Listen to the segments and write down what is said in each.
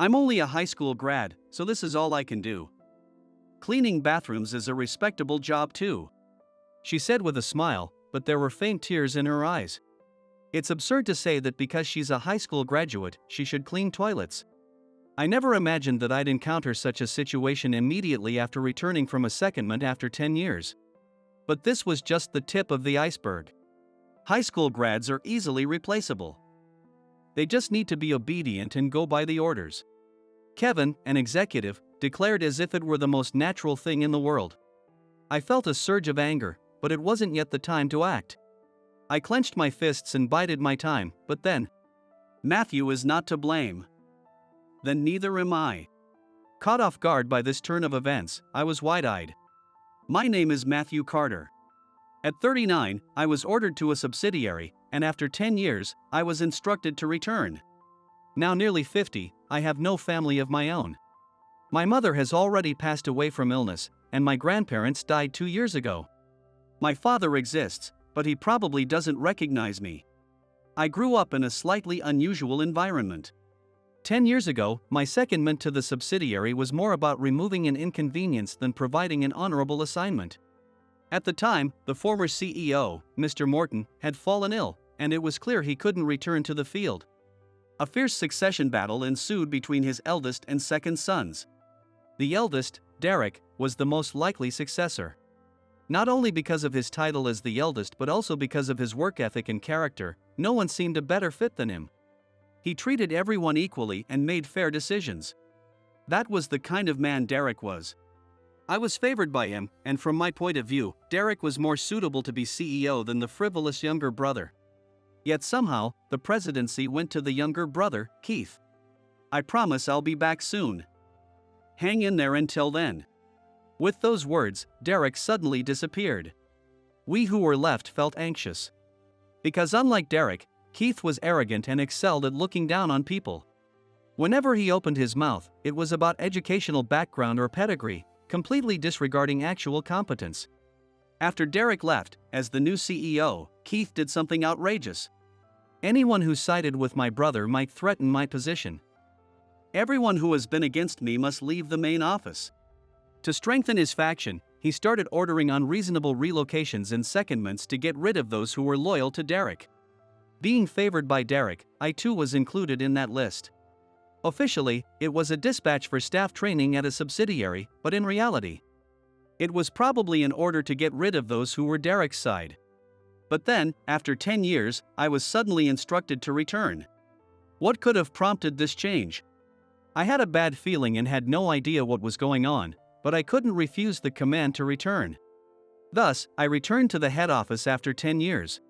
I'm only a high school grad, so this is all I can do. Cleaning bathrooms is a respectable job too, she said with a smile, but there were faint tears in her eyes. It's absurd to say that because she's a high school graduate, she should clean toilets. I never imagined that I'd encounter such a situation immediately after returning from a secondment after 10 years. But this was just the tip of the iceberg. High school grads are easily replaceable. They just need to be obedient and go by the orders. Kevin, an executive, declared as if it were the most natural thing in the world. I felt a surge of anger, but it wasn't yet the time to act. I clenched my fists and bided my time, but then, Matthew is not to blame. Then neither am I. Caught off guard by this turn of events, I was wide-eyed. My name is Matthew Carter. At 39, I was ordered to a subsidiary, and after 10 years, I was instructed to return. Now nearly 50, I have no family of my own. My mother has already passed away from illness, and my grandparents died 2 years ago. My father exists, but he probably doesn't recognize me. I grew up in a slightly unusual environment. 10 years ago, my secondment to the subsidiary was more about removing an inconvenience than providing an honorable assignment. At the time, the former CEO, Mr. Morton, had fallen ill, and it was clear he couldn't return to the field. A fierce succession battle ensued between his eldest and second sons. The eldest, Derek, was the most likely successor. Not only because of his title as the eldest but also because of his work ethic and character, no one seemed a better fit than him. He treated everyone equally and made fair decisions. That was the kind of man Derek was. I was favored by him, and from my point of view, Derek was more suitable to be CEO than the frivolous younger brother. Yet somehow, the presidency went to the younger brother, Keith. I promise I'll be back soon. Hang in there until then. With those words, Derek suddenly disappeared. We who were left felt anxious. Because unlike Derek, Keith was arrogant and excelled at looking down on people. Whenever he opened his mouth, it was about educational background or pedigree, completely disregarding actual competence. After Derek left, as the new CEO, Keith did something outrageous. Anyone who sided with my brother might threaten my position. Everyone who has been against me must leave the main office. To strengthen his faction, he started ordering unreasonable relocations and secondments to get rid of those who were loyal to Derek. Being favored by Derek, I too was included in that list. Officially, it was a dispatch for staff training at a subsidiary, but in reality, it was probably in order to get rid of those who were Derek's side. But then, after 10 years, I was suddenly instructed to return. What could have prompted this change? I had a bad feeling and had no idea what was going on, but I couldn't refuse the command to return. Thus, I returned to the head office after 10 years.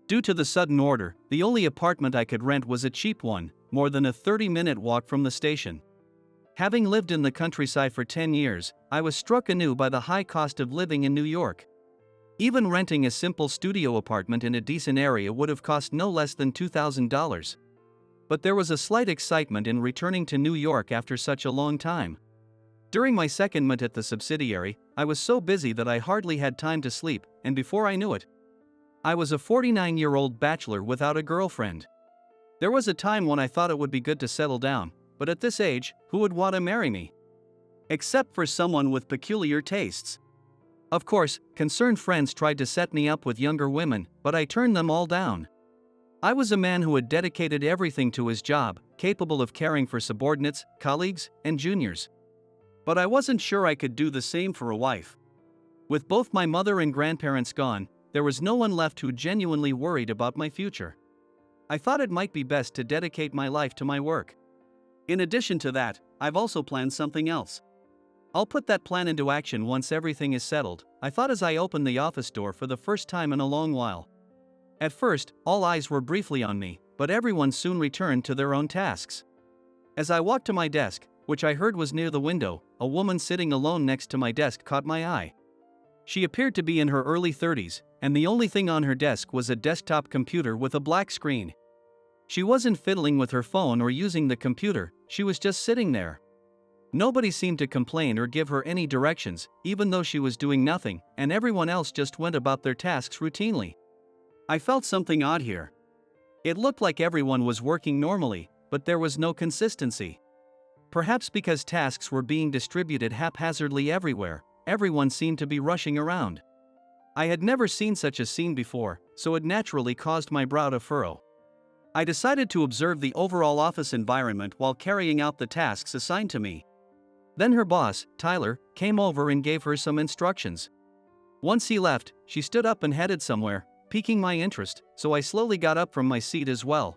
Due to the sudden order, the only apartment I could rent was a cheap one, more than a 30-minute walk from the station. Having lived in the countryside for 10 years, I was struck anew by the high cost of living in New York. Even renting a simple studio apartment in a decent area would have cost no less than $2,000. But there was a slight excitement in returning to New York after such a long time. During my secondment at the subsidiary, I was so busy that I hardly had time to sleep, and before I knew it, I was a 49-year-old bachelor without a girlfriend. There was a time when I thought it would be good to settle down, but at this age, who would want to marry me? Except for someone with peculiar tastes. Of course, concerned friends tried to set me up with younger women, but I turned them all down. I was a man who had dedicated everything to his job, capable of caring for subordinates, colleagues, and juniors. But I wasn't sure I could do the same for a wife. With both my mother and grandparents gone, there was no one left who genuinely worried about my future. I thought it might be best to dedicate my life to my work. In addition to that, I've also planned something else. I'll put that plan into action once everything is settled, I thought as I opened the office door for the first time in a long while. At first, all eyes were briefly on me, but everyone soon returned to their own tasks. As I walked to my desk, which I heard was near the window, a woman sitting alone next to my desk caught my eye. She appeared to be in her early 30s, and the only thing on her desk was a desktop computer with a black screen. She wasn't fiddling with her phone or using the computer, she was just sitting there. Nobody seemed to complain or give her any directions, even though she was doing nothing, and everyone else just went about their tasks routinely. I felt something odd here. It looked like everyone was working normally, but there was no consistency. Perhaps because tasks were being distributed haphazardly everywhere, everyone seemed to be rushing around. I had never seen such a scene before, so it naturally caused my brow to furrow. I decided to observe the overall office environment while carrying out the tasks assigned to me. Then her boss, Tyler, came over and gave her some instructions. Once he left, she stood up and headed somewhere, piquing my interest, so I slowly got up from my seat as well.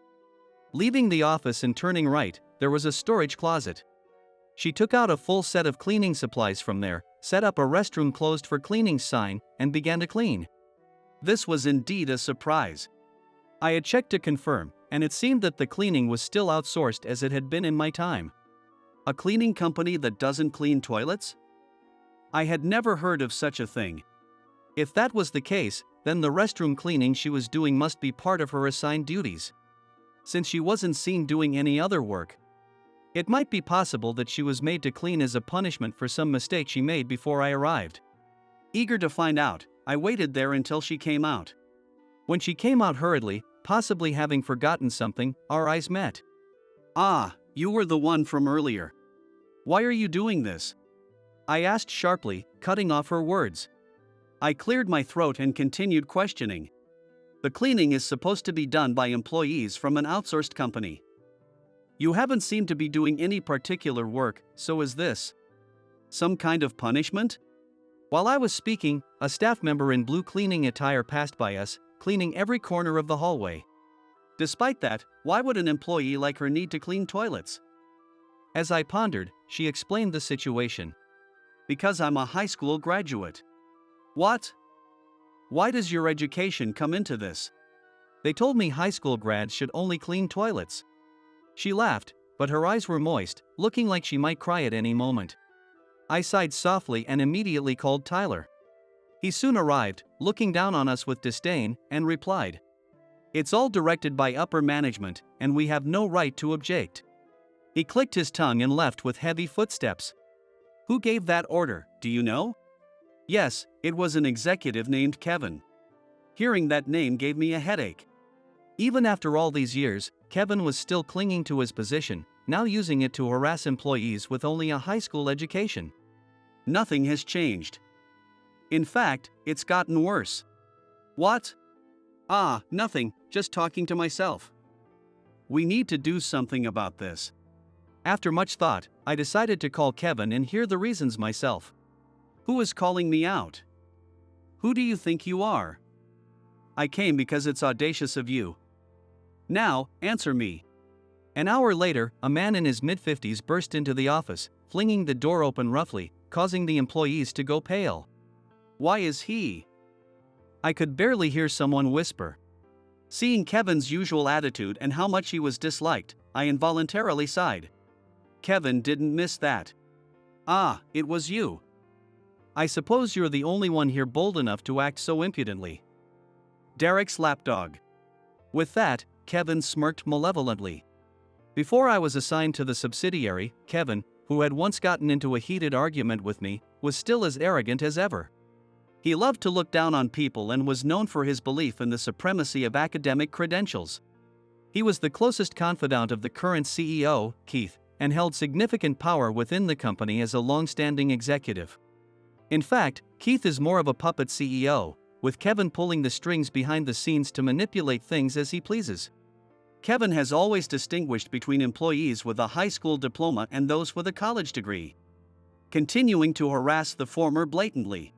Leaving the office and turning right, there was a storage closet. She took out a full set of cleaning supplies from there, set up a restroom closed for cleaning sign, and began to clean. This was indeed a surprise. I had checked to confirm, and it seemed that the cleaning was still outsourced as it had been in my time. A cleaning company that doesn't clean toilets? I had never heard of such a thing. If that was the case, then the restroom cleaning she was doing must be part of her assigned duties, since she wasn't seen doing any other work. It might be possible that she was made to clean as a punishment for some mistake she made before I arrived. Eager to find out, I waited there until she came out. When she came out hurriedly, possibly having forgotten something, our eyes met. "Ah, you were the one from earlier. Why are you doing this?" I asked sharply, cutting off her words. I cleared my throat and continued questioning. "The cleaning is supposed to be done by employees from an outsourced company. You haven't seemed to be doing any particular work, so is this some kind of punishment?" While I was speaking, a staff member in blue cleaning attire passed by us, cleaning every corner of the hallway. Despite that, why would an employee like her need to clean toilets? As I pondered, she explained the situation. "Because I'm a high school graduate." "What? Why does your education come into this?" "They told me high school grads should only clean toilets." She laughed, but her eyes were moist, looking like she might cry at any moment. I sighed softly and immediately called Tyler. He soon arrived, looking down on us with disdain, and replied, "It's all directed by upper management, and we have no right to object." He clicked his tongue and left with heavy footsteps. "Who gave that order, do you know?" "Yes, it was an executive named Kevin." Hearing that name gave me a headache. Even after all these years, Kevin was still clinging to his position, now using it to harass employees with only a high school education. Nothing has changed. In fact, it's gotten worse. "What?" "Ah, nothing, just talking to myself." "We need to do something about this." After much thought, I decided to call Kevin and hear the reasons myself. "Who is calling me out? Who do you think you are?" "I came because it's audacious of you. Now, answer me." An hour later, a man in his mid-50s burst into the office, flinging the door open roughly, causing the employees to go pale. "Why is he?" I could barely hear someone whisper. Seeing Kevin's usual attitude and how much he was disliked, I involuntarily sighed. Kevin didn't miss that. "Ah, it was you. I suppose you're the only one here bold enough to act so impudently." Derek's lapdog. With that, Kevin smirked malevolently. Before I was assigned to the subsidiary, Kevin, who had once gotten into a heated argument with me, was still as arrogant as ever. He loved to look down on people and was known for his belief in the supremacy of academic credentials. He was the closest confidant of the current CEO, Keith, and held significant power within the company as a long-standing executive. In fact, Keith is more of a puppet CEO, with Kevin pulling the strings behind the scenes to manipulate things as he pleases. Kevin has always distinguished between employees with a high school diploma and those with a college degree, continuing to harass the former blatantly.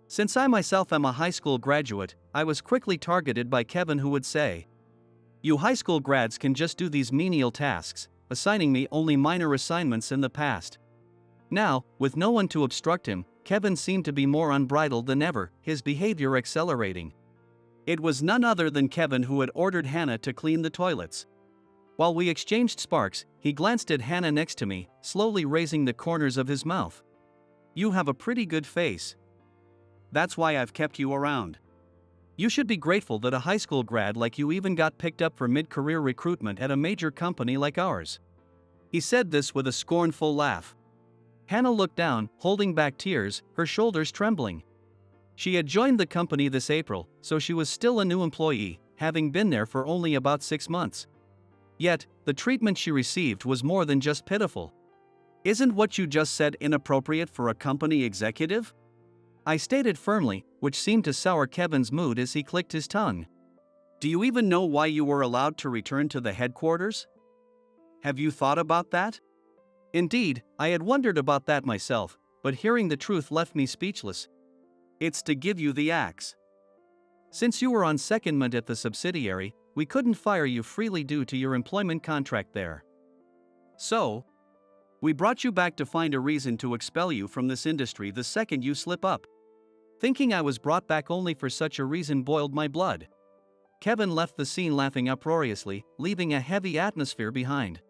Since I myself am a high school graduate, I was quickly targeted by Kevin, who would say, "You high school grads can just do these menial tasks," assigning me only minor assignments in the past. Now, with no one to obstruct him, Kevin seemed to be more unbridled than ever, his behavior accelerating. It was none other than Kevin who had ordered Hannah to clean the toilets. While we exchanged sparks, he glanced at Hannah next to me, slowly raising the corners of his mouth. "You have a pretty good face. That's why I've kept you around. You should be grateful that a high school grad like you even got picked up for mid-career recruitment at a major company like ours." He said this with a scornful laugh. Hannah looked down, holding back tears, her shoulders trembling. She had joined the company this April, so she was still a new employee, having been there for only about 6 months. Yet, the treatment she received was more than just pitiful. Isn't what you just said inappropriate for a company executive? I stated firmly, which seemed to sour Kevin's mood as he clicked his tongue. Do you even know why you were allowed to return to the headquarters? Have you thought about that? Indeed, I had wondered about that myself, but hearing the truth left me speechless. It's to give you the axe. Since you were on secondment at the subsidiary, we couldn't fire you freely due to your employment contract there. So, we brought you back to find a reason to expel you from this industry the second you slip up. Thinking I was brought back only for such a reason boiled my blood. Kevin left the scene laughing uproariously, leaving a heavy atmosphere behind.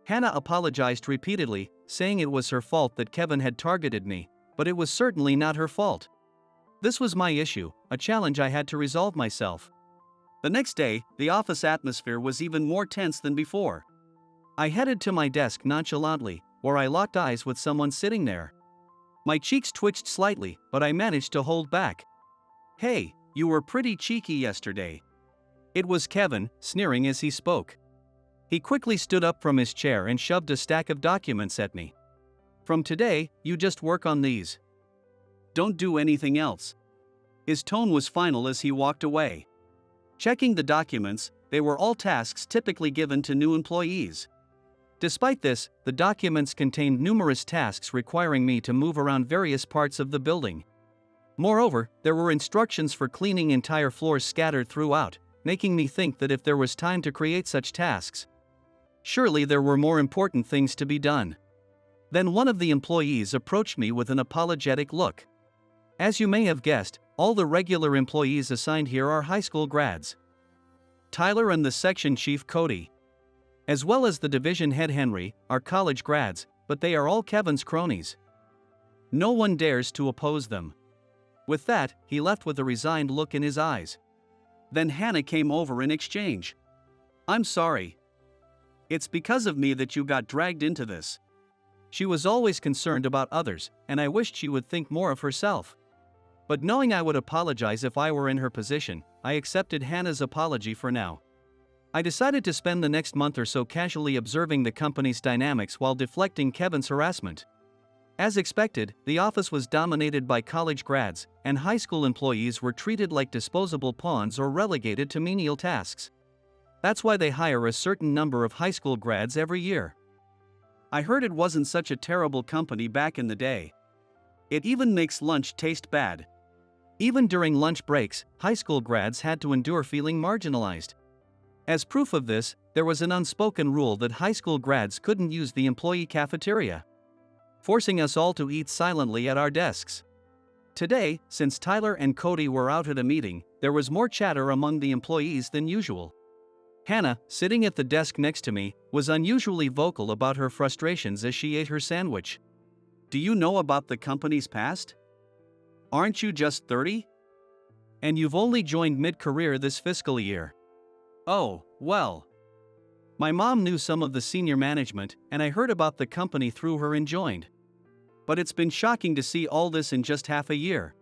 Hannah apologized repeatedly, saying it was her fault that Kevin had targeted me, but it was certainly not her fault. This was my issue, a challenge I had to resolve myself. The next day, the office atmosphere was even more tense than before. I headed to my desk nonchalantly, where I locked eyes with someone sitting there. My cheeks twitched slightly, but I managed to hold back. Hey, you were pretty cheeky yesterday. It was Kevin, sneering as he spoke. He quickly stood up from his chair and shoved a stack of documents at me. From today, you just work on these. Don't do anything else. His tone was final as he walked away. Checking the documents, they were all tasks typically given to new employees. Despite this, the documents contained numerous tasks requiring me to move around various parts of the building. Moreover, there were instructions for cleaning entire floors scattered throughout, making me think that if there was time to create such tasks, surely there were more important things to be done. Then one of the employees approached me with an apologetic look. As you may have guessed, all the regular employees assigned here are high school grads. Tyler and the section chief Cody, as well as the division head Henry, are college grads, but they are all Kevin's cronies. No one dares to oppose them. With that, he left with a resigned look in his eyes. Then Hannah came over in exchange. I'm sorry. It's because of me that you got dragged into this. She was always concerned about others, and I wished she would think more of herself. But knowing I would apologize if I were in her position, I accepted Hannah's apology for now. I decided to spend the next month or so casually observing the company's dynamics while deflecting Kevin's harassment. As expected, the office was dominated by college grads, and high school employees were treated like disposable pawns or relegated to menial tasks. That's why they hire a certain number of high school grads every year. I heard it wasn't such a terrible company back in the day. It even makes lunch taste bad. Even during lunch breaks, high school grads had to endure feeling marginalized. As proof of this, there was an unspoken rule that high school grads couldn't use the employee cafeteria, forcing us all to eat silently at our desks. Today, since Tyler and Cody were out at a meeting, there was more chatter among the employees than usual. Hannah, sitting at the desk next to me, was unusually vocal about her frustrations as she ate her sandwich. Do you know about the company's past? Aren't you just 30? And you've only joined mid-career this fiscal year. Oh, well. My mom knew some of the senior management, and I heard about the company through her and joined. But it's been shocking to see all this in just half a year.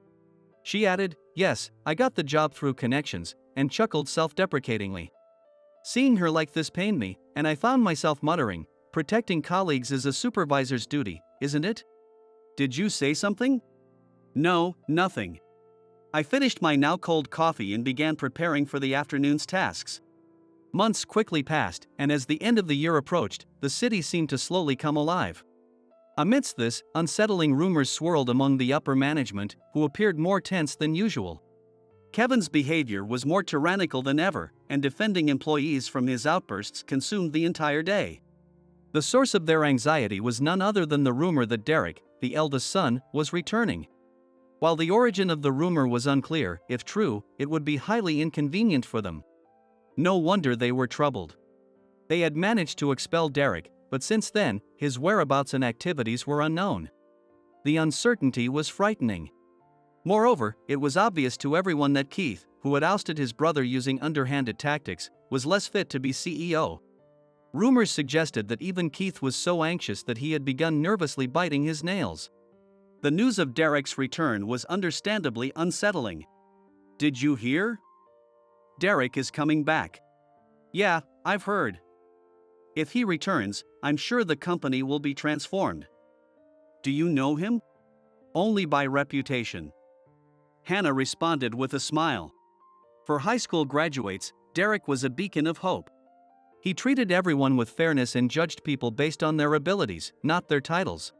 She added, yes, I got the job through connections, and chuckled self-deprecatingly. Seeing her like this pained me, and I found myself muttering, protecting colleagues is a supervisor's duty, isn't it? Did you say something? No, nothing. I finished my now cold coffee and began preparing for the afternoon's tasks. Months quickly passed, and as the end of the year approached, the city seemed to slowly come alive. Amidst this, unsettling rumors swirled among the upper management, who appeared more tense than usual. Kevin's behavior was more tyrannical than ever, and defending employees from his outbursts consumed the entire day. The source of their anxiety was none other than the rumor that Derek, the eldest son, was returning. While the origin of the rumor was unclear, if true, it would be highly inconvenient for them. No wonder they were troubled. They had managed to expel Derek, but since then, his whereabouts and activities were unknown. The uncertainty was frightening. Moreover, it was obvious to everyone that Keith, who had ousted his brother using underhanded tactics, was less fit to be CEO. Rumors suggested that even Keith was so anxious that he had begun nervously biting his nails. The news of Derek's return was understandably unsettling. Did you hear? Derek is coming back. Yeah, I've heard. If he returns, I'm sure the company will be transformed. Do you know him? Only by reputation. Hannah responded with a smile. For high school graduates, Derek was a beacon of hope. He treated everyone with fairness and judged people based on their abilities, not their titles.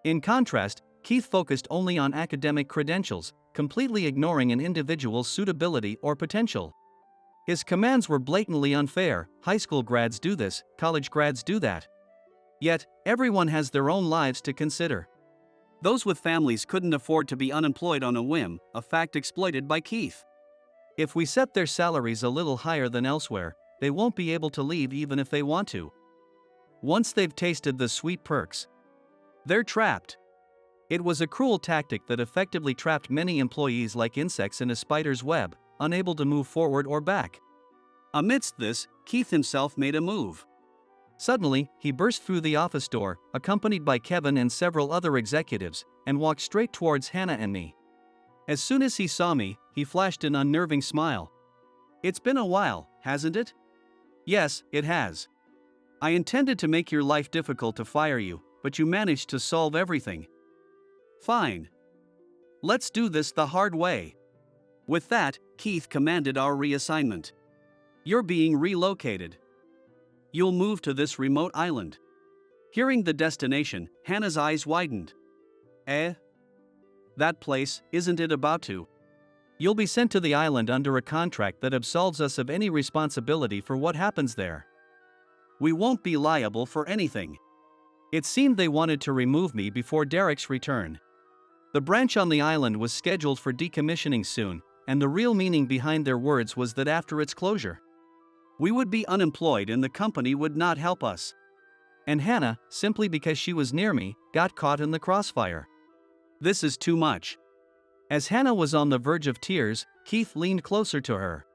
In contrast, Keith focused only on academic credentials, completely ignoring an individual's suitability or potential. His commands were blatantly unfair. High school grads do this, college grads do that. Yet, everyone has their own lives to consider. Those with families couldn't afford to be unemployed on a whim, a fact exploited by Keith. If we set their salaries a little higher than elsewhere, they won't be able to leave even if they want to. Once they've tasted the sweet perks, they're trapped. It was a cruel tactic that effectively trapped many employees like insects in a spider's web, unable to move forward or back. Amidst this, Keith himself made a move. Suddenly, he burst through the office door, accompanied by Kevin and several other executives, and walked straight towards Hannah and me. As soon as he saw me, he flashed an unnerving smile. "It's been a while, hasn't it?" "Yes, it has. I intended to make your life difficult to fire you, but you managed to solve everything." "Fine. Let's do this the hard way." With that, Keith commanded our reassignment. "You're being relocated. You'll move to this remote island." Hearing the destination, Hannah's eyes widened. "Eh? That place, isn't it about to?" "You'll be sent to the island under a contract that absolves us of any responsibility for what happens there. We won't be liable for anything." It seemed they wanted to remove me before Derek's return. The branch on the island was scheduled for decommissioning soon, and the real meaning behind their words was that after its closure, we would be unemployed and the company would not help us. And Hannah, simply because she was near me, got caught in the crossfire. "This is too much." As Hannah was on the verge of tears, Keith leaned closer to her.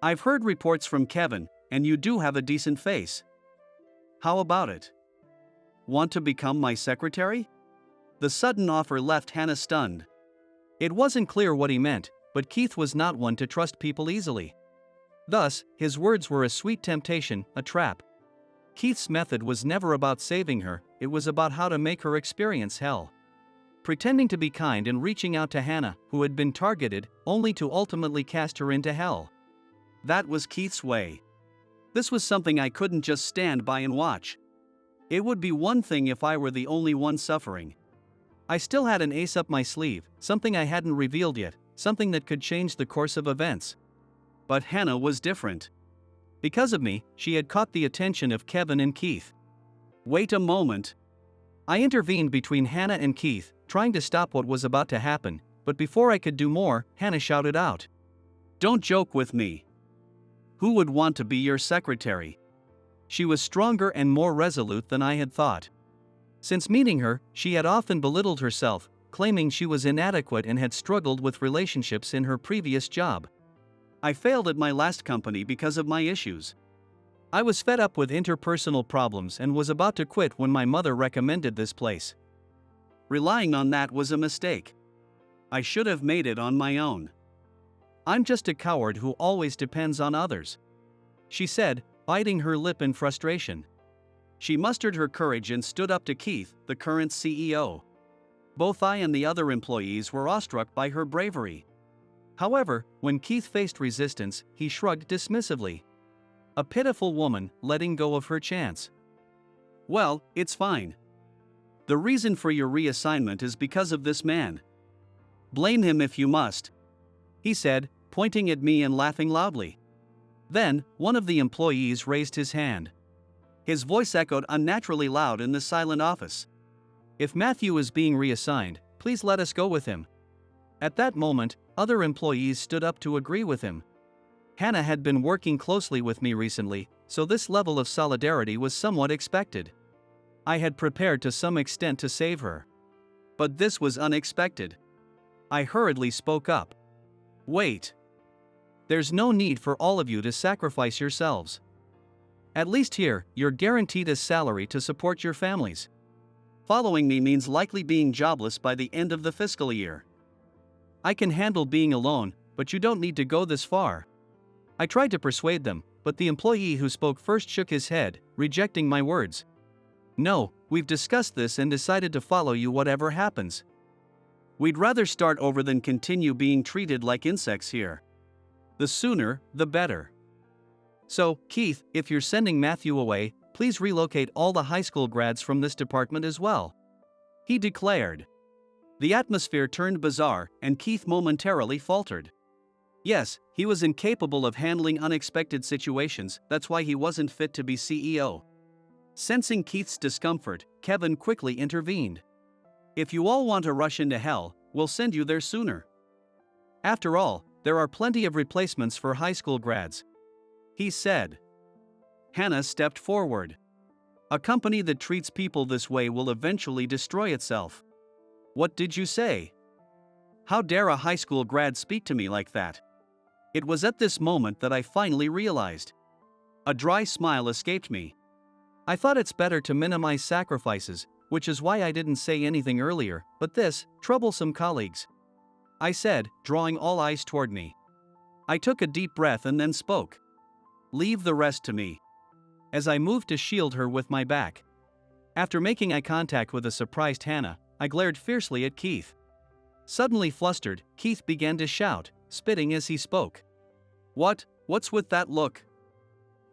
"I've heard reports from Kevin, and you do have a decent face. How about it? Want to become my secretary?" The sudden offer left Hannah stunned. It wasn't clear what he meant, but Keith was not one to trust people easily. Thus, his words were a sweet temptation, a trap. Keith's method was never about saving her, it was about how to make her experience hell. Pretending to be kind and reaching out to Hannah, who had been targeted, only to ultimately cast her into hell. That was Keith's way. This was something I couldn't just stand by and watch. It would be one thing if I were the only one suffering. I still had an ace up my sleeve, something I hadn't revealed yet, something that could change the course of events. But Hannah was different. Because of me, she had caught the attention of Kevin and Keith. "Wait a moment." I intervened between Hannah and Keith, trying to stop what was about to happen, but before I could do more, Hannah shouted out, "Don't joke with me. Who would want to be your secretary?" She was stronger and more resolute than I had thought. Since meeting her, she had often belittled herself, claiming she was inadequate and had struggled with relationships in her previous job. I failed at my last company because of my issues. I was fed up with interpersonal problems and was about to quit when my mother recommended this place. Relying on that was a mistake. I should have made it on my own. "I'm just a coward who always depends on others," she said, biting her lip in frustration. She mustered her courage and stood up to Keith, the current CEO. Both I and the other employees were awestruck by her bravery. However, when Keith faced resistance, he shrugged dismissively. A pitiful woman, letting go of her chance. "Well, it's fine. The reason for your reassignment is because of this man. Blame him if you must," he said, pointing at me and laughing loudly. Then, one of the employees raised his hand. His voice echoed unnaturally loud in the silent office. "If Matthew is being reassigned, please let us go with him." At that moment, other employees stood up to agree with him. Hannah had been working closely with me recently, so this level of solidarity was somewhat expected. I had prepared to some extent to save her. But this was unexpected. I hurriedly spoke up. "Wait. There's no need for all of you to sacrifice yourselves. At least here, you're guaranteed a salary to support your families. Following me means likely being jobless by the end of the fiscal year. I can handle being alone, but you don't need to go this far." I tried to persuade them, but the employee who spoke first shook his head, rejecting my words. "No, we've discussed this and decided to follow you whatever happens. We'd rather start over than continue being treated like insects here. The sooner, the better. So, Keith, if you're sending Matthew away, please relocate all the high school grads from this department as well," he declared. The atmosphere turned bizarre, and Keith momentarily faltered. Yes, he was incapable of handling unexpected situations, that's why he wasn't fit to be CEO. Sensing Keith's discomfort, Kevin quickly intervened. "If you all want to rush into hell, we'll send you there sooner. After all, there are plenty of replacements for high school grads," he said. Hannah stepped forward. "A company that treats people this way will eventually destroy itself." "What did you say? How dare a high school grad speak to me like that?" It was at this moment that I finally realized. A dry smile escaped me. I thought it's better to minimize sacrifices, which is why I didn't say anything earlier, but this, troublesome colleagues, I said, drawing all eyes toward me. I took a deep breath and then spoke. "Leave the rest to me," as I moved to shield her with my back. After making eye contact with a surprised Hannah, I glared fiercely at Keith. Suddenly flustered, Keith began to shout, spitting as he spoke. What's with that look?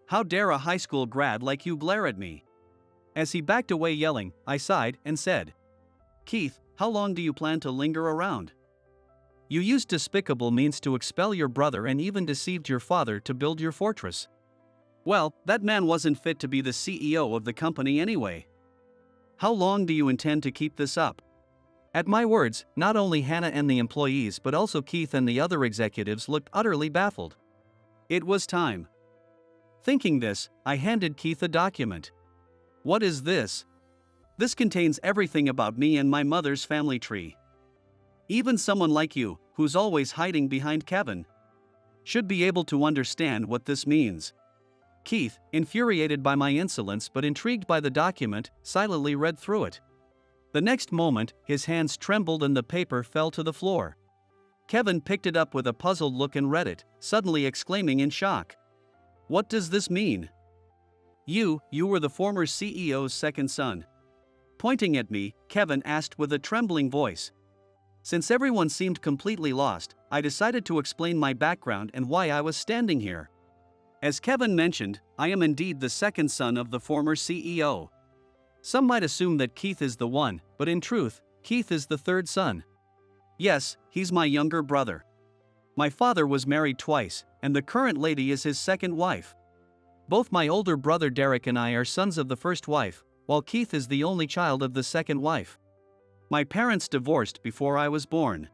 How dare a high school grad like you glare at me?" As he backed away yelling, I sighed and said, "Keith, how long do you plan to linger around? You used despicable means to expel your brother and even deceived your father to build your fortress. Well, that man wasn't fit to be the CEO of the company anyway. How long do you intend to keep this up?" At my words, not only Hannah and the employees but also Keith and the other executives looked utterly baffled. It was time. Thinking this, I handed Keith a document. "What is this?" "This contains everything about me and my mother's family tree. Even someone like you, who's always hiding behind Kevin, should be able to understand what this means." Keith, infuriated by my insolence but intrigued by the document, silently read through it. The next moment, his hands trembled and the paper fell to the floor. Kevin picked it up with a puzzled look and read it, suddenly exclaiming in shock. "What does this mean? You were the former CEO's second son." Pointing at me, Kevin asked with a trembling voice. Since everyone seemed completely lost, I decided to explain my background and why I was standing here. As Kevin mentioned, I am indeed the second son of the former CEO. Some might assume that Keith is the one, but in truth, Keith is the third son. Yes, he's my younger brother. My father was married twice, and the current lady is his second wife. Both my older brother Derek and I are sons of the first wife, while Keith is the only child of the second wife. My parents divorced before I was born.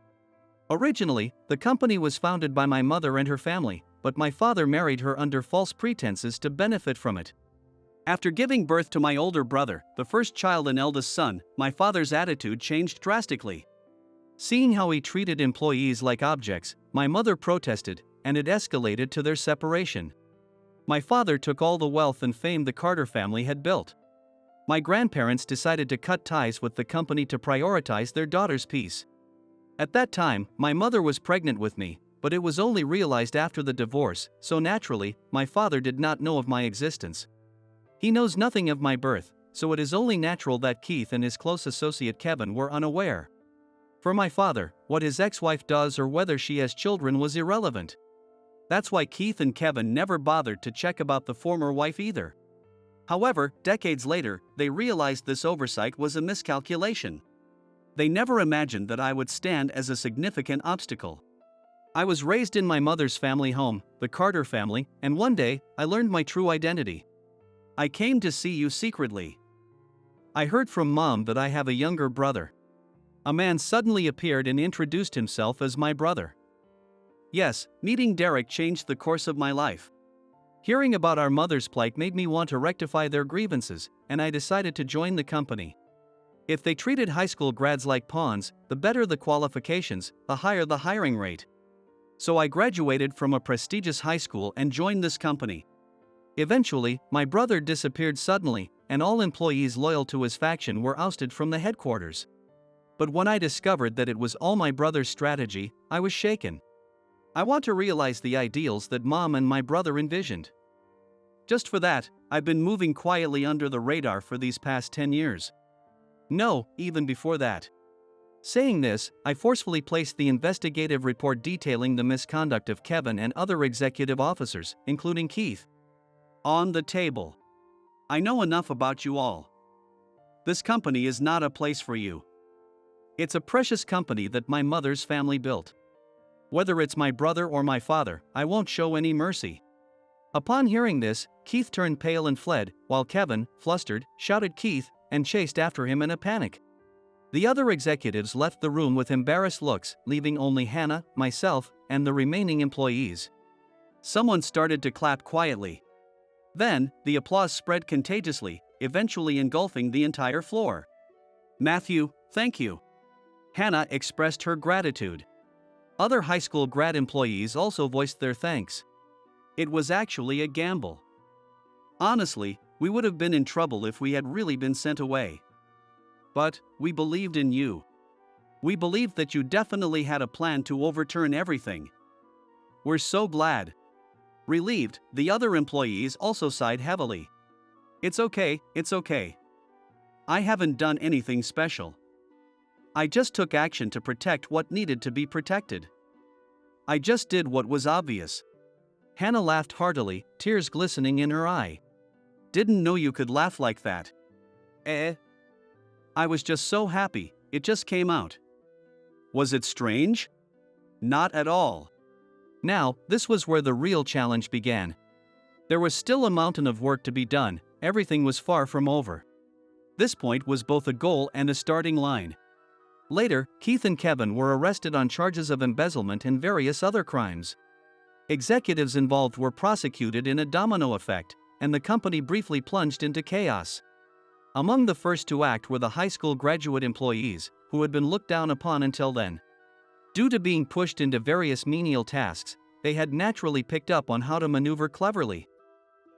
Originally, the company was founded by my mother and her family, but my father married her under false pretenses to benefit from it. After giving birth to my older brother, the first child and eldest son, my father's attitude changed drastically. Seeing how he treated employees like objects, my mother protested, and it escalated to their separation. My father took all the wealth and fame the Carter family had built. My grandparents decided to cut ties with the company to prioritize their daughter's peace. At that time, my mother was pregnant with me, but it was only realized after the divorce, so naturally, my father did not know of my existence. He knows nothing of my birth, so it is only natural that Keith and his close associate Kevin were unaware. For my father, what his ex-wife does or whether she has children was irrelevant. That's why Keith and Kevin never bothered to check about the former wife either. However, decades later, they realized this oversight was a miscalculation. They never imagined that I would stand as a significant obstacle. I was raised in my mother's family home, the Carter family, and one day, I learned my true identity. I came to see you secretly. I heard from Mom that I have a younger brother. A man suddenly appeared and introduced himself as my brother. Yes, meeting Derek changed the course of my life. Hearing about our mother's plight made me want to rectify their grievances, and I decided to join the company. If they treated high school grads like pawns, the better the qualifications, the higher the hiring rate. So I graduated from a prestigious high school and joined this company. Eventually, my brother disappeared suddenly, and all employees loyal to his faction were ousted from the headquarters. But when I discovered that it was all my brother's strategy, I was shaken. I want to realize the ideals that Mom and my brother envisioned. Just for that, I've been moving quietly under the radar for these past 10 years. No, even before that. Saying this, I forcefully placed the investigative report detailing the misconduct of Kevin and other executive officers, including Keith, on the table. I know enough about you all. This company is not a place for you. It's a precious company that my mother's family built. Whether it's my brother or my father, I won't show any mercy. Upon hearing this, Keith turned pale and fled, while Kevin, flustered, shouted Keith, and chased after him in a panic. The other executives left the room with embarrassed looks, leaving only Hannah, myself, and the remaining employees. Someone started to clap quietly. Then, the applause spread contagiously, eventually engulfing the entire floor. Matthew, thank you. Hannah expressed her gratitude. Other high school grad employees also voiced their thanks. It was actually a gamble. Honestly, we would have been in trouble if we had really been sent away. But, we believed in you. We believed that you definitely had a plan to overturn everything. We're so glad. Relieved, the other employees also sighed heavily. It's okay, it's okay. I haven't done anything special. I just took action to protect what needed to be protected. I just did what was obvious. Hannah laughed heartily, tears glistening in her eye. Didn't know you could laugh like that. I was just so happy, it just came out. Was it strange? Not at all. Now, this was where the real challenge began. There was still a mountain of work to be done, everything was far from over. This point was both a goal and a starting line. Later, Keith and Kevin were arrested on charges of embezzlement and various other crimes. Executives involved were prosecuted in a domino effect, and the company briefly plunged into chaos. Among the first to act were the high school graduate employees, who had been looked down upon until then. Due to being pushed into various menial tasks, they had naturally picked up on how to maneuver cleverly.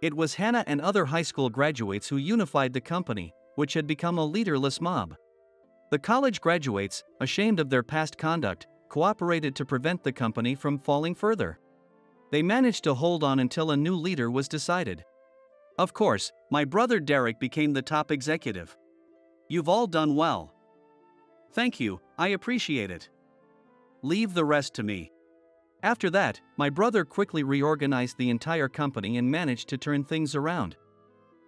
It was Hannah and other high school graduates who unified the company, which had become a leaderless mob. The college graduates, ashamed of their past conduct, cooperated to prevent the company from falling further. They managed to hold on until a new leader was decided. Of course, my brother Derek became the top executive. You've all done well. Thank you, I appreciate it. Leave the rest to me. After that, my brother quickly reorganized the entire company and managed to turn things around.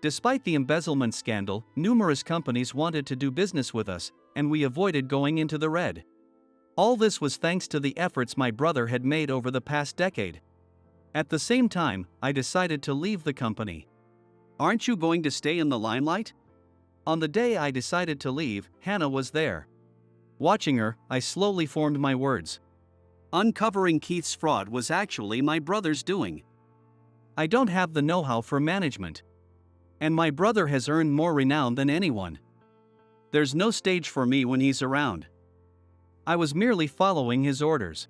Despite the embezzlement scandal, numerous companies wanted to do business with us, and we avoided going into the red. All this was thanks to the efforts my brother had made over the past decade. At the same time, I decided to leave the company. Aren't you going to stay in the limelight? On the day I decided to leave, Hannah was there. Watching her, I slowly formed my words. Uncovering Keith's fraud was actually my brother's doing. I don't have the know-how for management. And my brother has earned more renown than anyone. There's no stage for me when he's around. I was merely following his orders.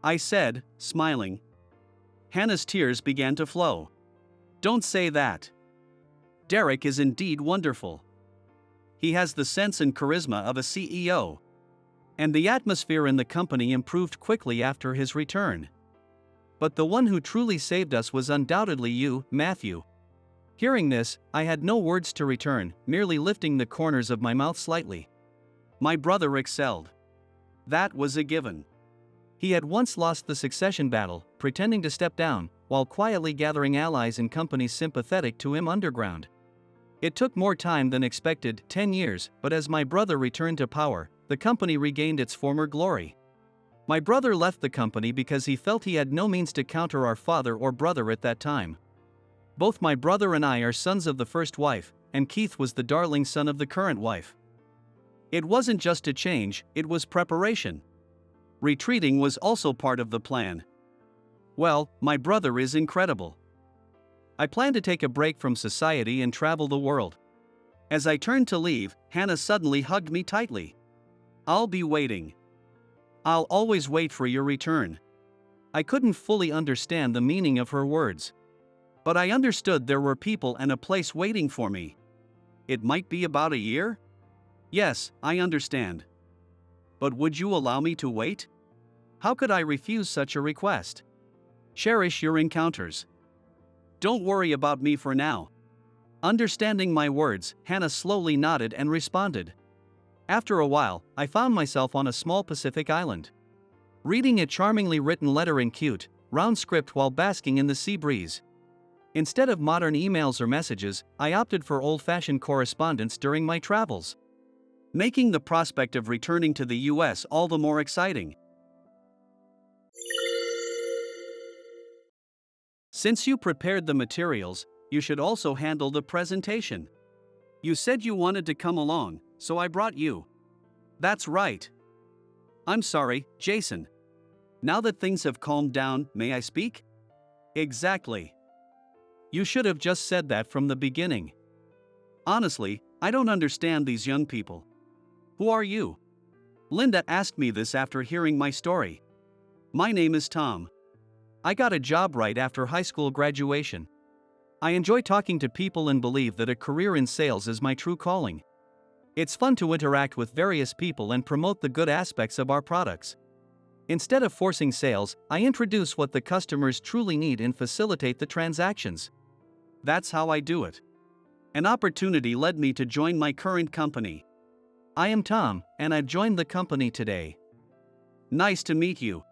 I said, smiling. Hannah's tears began to flow. Don't say that. Derek is indeed wonderful. He has the sense and charisma of a CEO. And the atmosphere in the company improved quickly after his return. But the one who truly saved us was undoubtedly you, Matthew. Hearing this, I had no words to return, merely lifting the corners of my mouth slightly. My brother excelled. That was a given. He had once lost the succession battle, pretending to step down, while quietly gathering allies and companies sympathetic to him underground. It took more time than expected, 10 years, but as my brother returned to power, the company regained its former glory. My brother left the company because he felt he had no means to counter our father or brother at that time. Both my brother and I are sons of the first wife, and Keith was the darling son of the current wife. It wasn't just a change, it was preparation. Retreating was also part of the plan. Well, my brother is incredible. I plan to take a break from society and travel the world. As I turned to leave, Hannah suddenly hugged me tightly. I'll be waiting. I'll always wait for your return. I couldn't fully understand the meaning of her words. But I understood there were people and a place waiting for me. It might be about a year? Yes, I understand. But would you allow me to wait? How could I refuse such a request? Cherish your encounters. Don't worry about me for now. Understanding my words, Hannah slowly nodded and responded. After a while, I found myself on a small Pacific island, reading a charmingly written letter in cute, round script while basking in the sea breeze. Instead of modern emails or messages, I opted for old-fashioned correspondence during my travels, making the prospect of returning to the US all the more exciting. Since you prepared the materials, you should also handle the presentation. You said you wanted to come along, so I brought you. That's right. I'm sorry, Jason. Now that things have calmed down, may I speak? Exactly. You should have just said that from the beginning. Honestly, I don't understand these young people. Who are you? Linda asked me this after hearing my story. My name is Tom. I got a job right after high school graduation. I enjoy talking to people and believe that a career in sales is my true calling. It's fun to interact with various people and promote the good aspects of our products. Instead of forcing sales, I introduce what the customers truly need and facilitate the transactions. That's how I do it. An opportunity led me to join my current company. I am Tom, and I've joined the company today. Nice to meet you.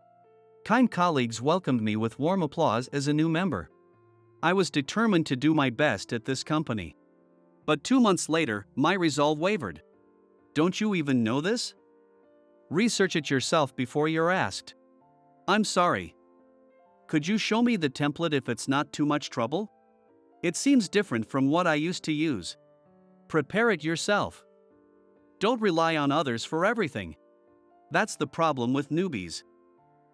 Kind colleagues welcomed me with warm applause as a new member. I was determined to do my best at this company. But 2 months later, my resolve wavered. Don't you even know this? Research it yourself before you're asked. I'm sorry. Could you show me the template if it's not too much trouble? It seems different from what I used to use. Prepare it yourself. Don't rely on others for everything. That's the problem with newbies.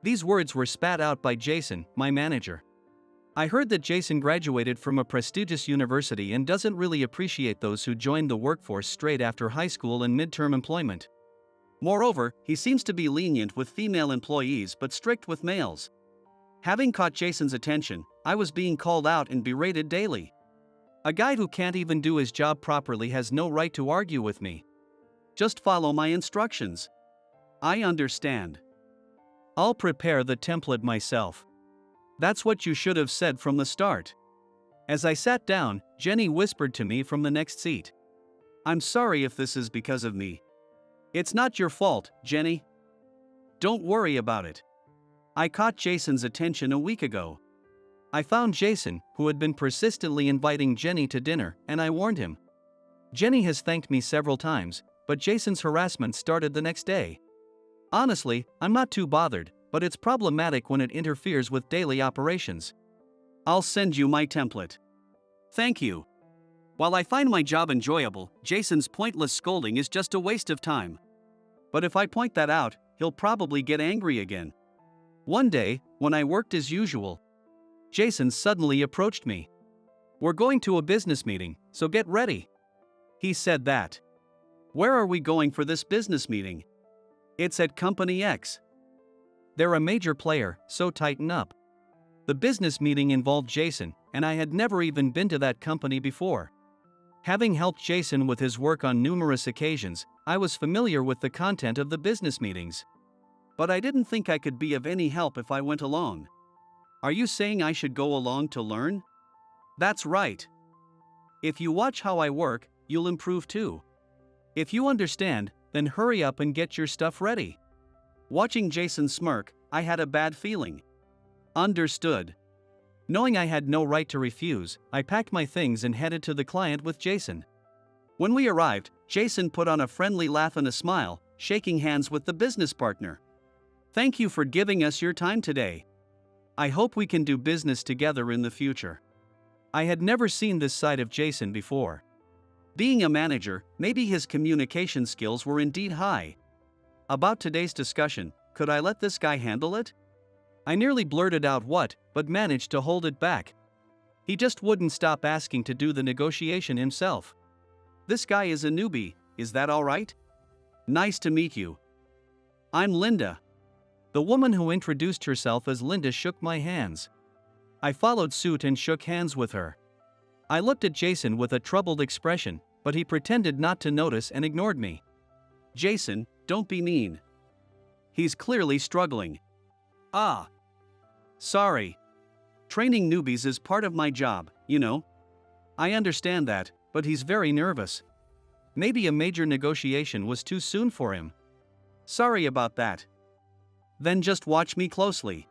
These words were spat out by Jason, my manager. I heard that Jason graduated from a prestigious university and doesn't really appreciate those who joined the workforce straight after high school and midterm employment. Moreover, he seems to be lenient with female employees but strict with males. Having caught Jason's attention, I was being called out and berated daily. A guy who can't even do his job properly has no right to argue with me. Just follow my instructions. I understand. I'll prepare the template myself. That's what you should have said from the start. As I sat down, Jenny whispered to me from the next seat. I'm sorry if this is because of me. It's not your fault, Jenny. Don't worry about it. I caught Jason's attention a week ago. I found Jason, who had been persistently inviting Jenny to dinner, and I warned him. Jenny has thanked me several times, but Jason's harassment started the next day. Honestly, I'm not too bothered, but it's problematic when it interferes with daily operations. I'll send you my template. Thank you. While I find my job enjoyable, Jason's pointless scolding is just a waste of time. But if I point that out, he'll probably get angry again. One day, when I worked as usual, Jason suddenly approached me. We're going to a business meeting, so get ready. He said that. Where are we going for this business meeting? It's at Company X. They're a major player, so tighten up. The business meeting involved Jason, and I had never even been to that company before. Having helped Jason with his work on numerous occasions, I was familiar with the content of the business meetings. But I didn't think I could be of any help if I went along. Are you saying I should go along to learn? That's right. If you watch how I work, you'll improve too. If you understand, then hurry up and get your stuff ready. Watching Jason smirk, I had a bad feeling. Understood. Knowing I had no right to refuse, I packed my things and headed to the client with Jason. When we arrived, Jason put on a friendly laugh and a smile, shaking hands with the business partner. Thank you for giving us your time today. I hope we can do business together in the future. I had never seen this side of Jason before. Being a manager, maybe his communication skills were indeed high. About today's discussion, could I let this guy handle it? I nearly blurted out what, but managed to hold it back. He just wouldn't stop asking to do the negotiation himself. This guy is a newbie, is that all right? Nice to meet you. I'm Linda. The woman who introduced herself as Linda shook my hands. I followed suit and shook hands with her. I looked at Jason with a troubled expression, but he pretended not to notice and ignored me. Jason, don't be mean. He's clearly struggling. Ah. Sorry. Training newbies is part of my job, you know. I understand that, but he's very nervous. Maybe a major negotiation was too soon for him. Sorry about that. Then just watch me closely.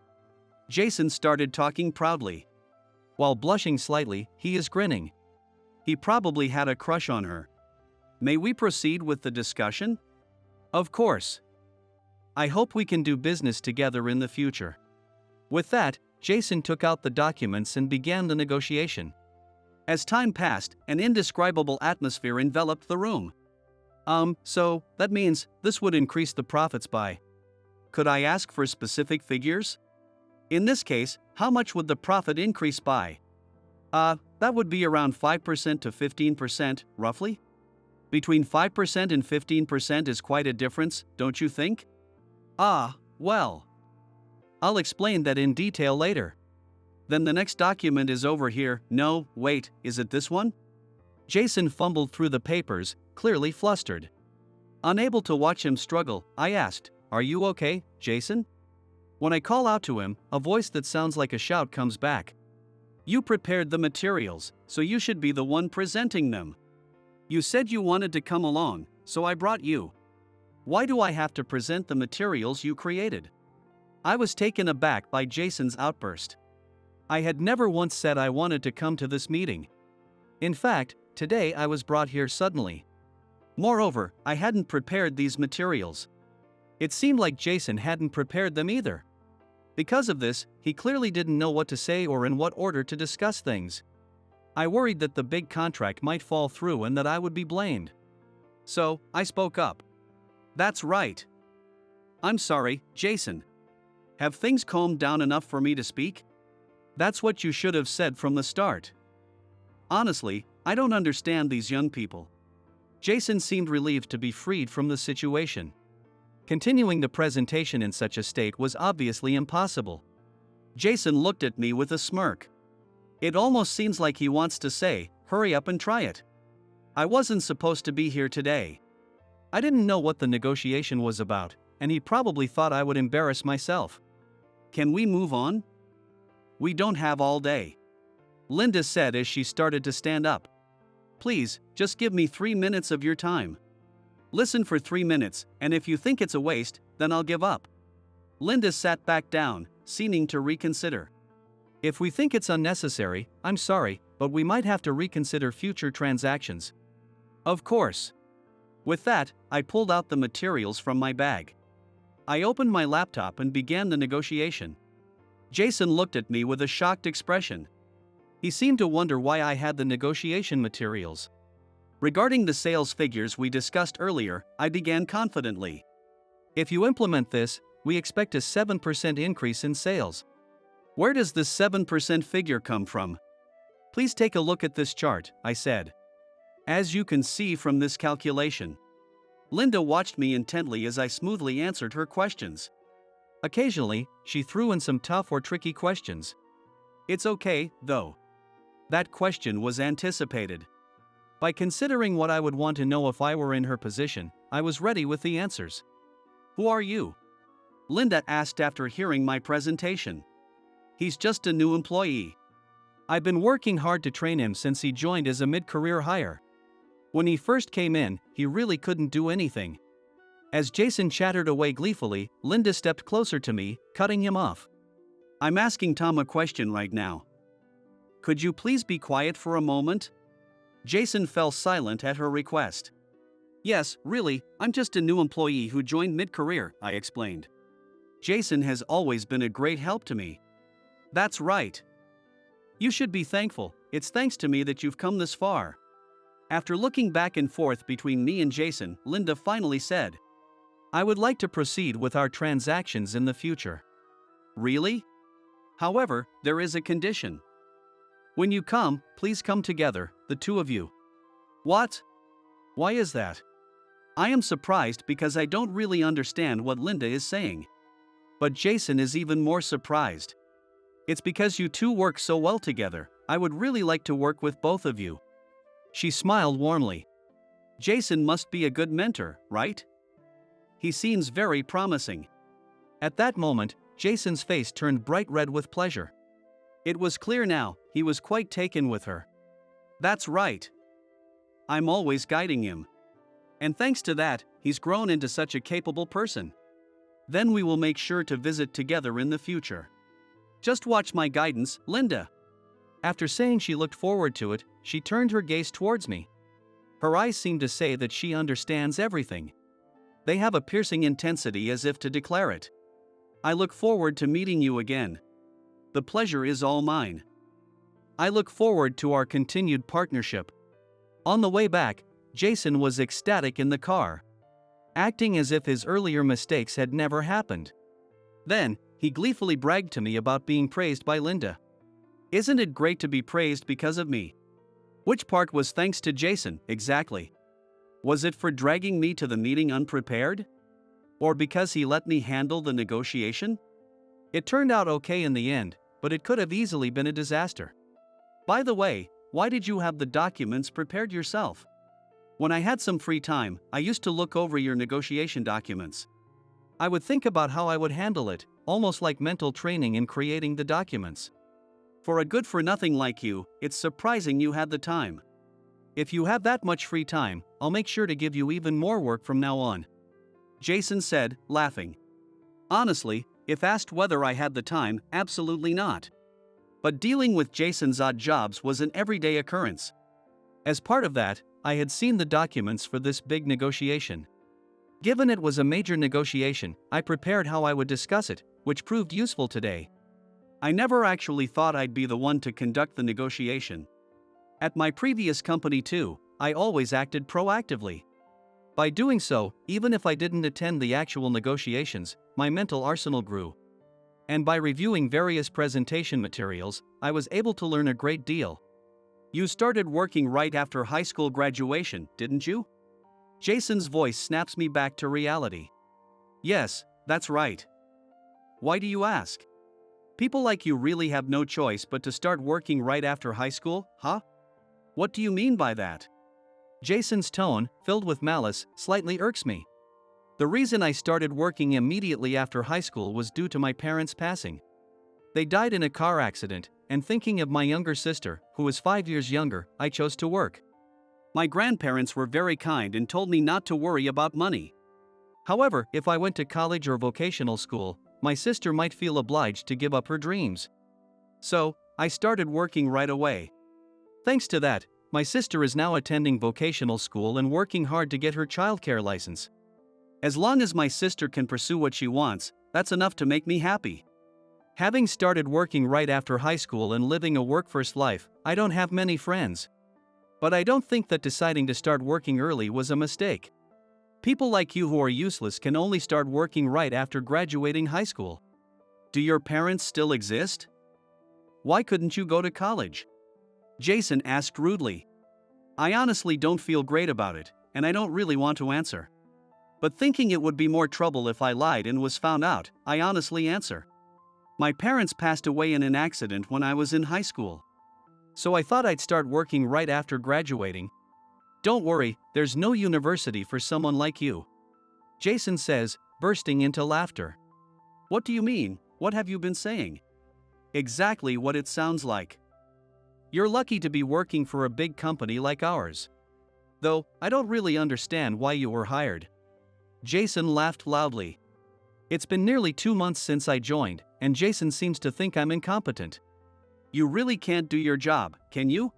Jason started talking proudly. While blushing slightly, he is grinning. He probably had a crush on her. May we proceed with the discussion? Of course. I hope we can do business together in the future. With that, Jason took out the documents and began the negotiation. As time passed, an indescribable atmosphere enveloped the room. So, that means this would increase the profits by. Could I ask for specific figures? In this case, how much would the profit increase by? That would be around 5% to 15%, roughly? Between 5% and 15% is quite a difference, don't you think? Well. I'll explain that in detail later. Then the next document is over here. No, wait, is it this one? Jason fumbled through the papers, clearly flustered. Unable to watch him struggle, I asked, "Are you okay, Jason?" When I call out to him, a voice that sounds like a shout comes back. You prepared the materials, so you should be the one presenting them. You said you wanted to come along, so I brought you. Why do I have to present the materials you created? I was taken aback by Jason's outburst. I had never once said I wanted to come to this meeting. In fact, today I was brought here suddenly. Moreover, I hadn't prepared these materials. It seemed like Jason hadn't prepared them either. Because of this, he clearly didn't know what to say or in what order to discuss things. I worried that the big contract might fall through and that I would be blamed. So, I spoke up. That's right. I'm sorry, Jason. Have things calmed down enough for me to speak? That's what you should have said from the start. Honestly, I don't understand these young people. Jason seemed relieved to be freed from the situation. Continuing the presentation in such a state was obviously impossible. Jason looked at me with a smirk. It almost seems like he wants to say, "Hurry up and try it." I wasn't supposed to be here today. I didn't know what the negotiation was about, and he probably thought I would embarrass myself. Can we move on? We don't have all day. Linda said as she started to stand up. Please, just give me 3 minutes of your time. Listen for 3 minutes, and if you think it's a waste, then I'll give up. Linda sat back down, seeming to reconsider. If we think it's unnecessary, I'm sorry, but we might have to reconsider future transactions. Of course. With that, I pulled out the materials from my bag. I opened my laptop and began the negotiation. Jason looked at me with a shocked expression. He seemed to wonder why I had the negotiation materials. Regarding the sales figures we discussed earlier, I began confidently. If you implement this, we expect a 7% increase in sales. Where does this 7% figure come from? Please take a look at this chart, I said. As you can see from this calculation. Linda watched me intently as I smoothly answered her questions. Occasionally, she threw in some tough or tricky questions. It's okay, though. That question was anticipated. By considering what I would want to know if I were in her position, I was ready with the answers. Who are you? Linda asked after hearing my presentation. He's just a new employee. I've been working hard to train him since he joined as a mid-career hire. When he first came in, he really couldn't do anything. As Jason chattered away gleefully, Linda stepped closer to me, cutting him off. I'm asking Tom a question right now. Could you please be quiet for a moment? Jason fell silent at her request. Yes, really, I'm just a new employee who joined mid-career, I explained. Jason has always been a great help to me. That's right. You should be thankful, it's thanks to me that you've come this far. After looking back and forth between me and Jason, Linda finally said, I would like to proceed with our transactions in the future. Really? However, there is a condition. When you come, please come together, the two of you. What? Why is that? I am surprised because I don't really understand what Linda is saying. But Jason is even more surprised. It's because you two work so well together, I would really like to work with both of you. She smiled warmly. Jason must be a good mentor, right? He seems very promising. At that moment, Jason's face turned bright red with pleasure. It was clear now, he was quite taken with her. That's right. I'm always guiding him. And thanks to that, he's grown into such a capable person. Then we will make sure to visit together in the future. Just watch my guidance, Linda. After saying she looked forward to it, she turned her gaze towards me. Her eyes seemed to say that she understands everything. They have a piercing intensity as if to declare it. I look forward to meeting you again. The pleasure is all mine. I look forward to our continued partnership. On the way back, Jason was ecstatic in the car, acting as if his earlier mistakes had never happened. Then, he gleefully bragged to me about being praised by Linda. Isn't it great to be praised because of me? Which part was thanks to Jason, exactly? Was it for dragging me to the meeting unprepared? Or because he let me handle the negotiation? It turned out okay in the end, but it could have easily been a disaster. By the way, why did you have the documents prepared yourself? When I had some free time, I used to look over your negotiation documents. I would think about how I would handle it, almost like mental training in creating the documents. For a good-for-nothing like you, it's surprising you had the time. If you have that much free time, I'll make sure to give you even more work from now on. Jason said, laughing. Honestly, if asked whether I had the time, absolutely not. But dealing with Jason's odd jobs was an everyday occurrence. As part of that, I had seen the documents for this big negotiation. Given it was a major negotiation, I prepared how I would discuss it, which proved useful today. I never actually thought I'd be the one to conduct the negotiation. At my previous company too, I always acted proactively. By doing so, even if I didn't attend the actual negotiations, my mental arsenal grew. And by reviewing various presentation materials, I was able to learn a great deal. You started working right after high school graduation, didn't you? Jason's voice snaps me back to reality. Yes, that's right. Why do you ask? People like you really have no choice but to start working right after high school, huh? What do you mean by that? Jason's tone, filled with malice, slightly irks me. The reason I started working immediately after high school was due to my parents' passing. They died in a car accident, and thinking of my younger sister, who was 5 years younger, I chose to work. My grandparents were very kind and told me not to worry about money. However, if I went to college or vocational school, my sister might feel obliged to give up her dreams. So, I started working right away. Thanks to that, my sister is now attending vocational school and working hard to get her childcare license. As long as my sister can pursue what she wants, that's enough to make me happy. Having started working right after high school and living a work-first life, I don't have many friends. But I don't think that deciding to start working early was a mistake. People like you who are useless can only start working right after graduating high school. Do your parents still exist? Why couldn't you go to college? Jason asked rudely. I honestly don't feel great about it, and I don't really want to answer. But thinking it would be more trouble if I lied and was found out, I honestly answer. My parents passed away in an accident when I was in high school. So I thought I'd start working right after graduating. Don't worry, there's no university for someone like you. Jason says, bursting into laughter. What do you mean? What have you been saying? Exactly what it sounds like. You're lucky to be working for a big company like ours. Though, I don't really understand why you were hired. Jason laughed loudly. It's been nearly 2 months since I joined, and Jason seems to think I'm incompetent. You really can't do your job, can you?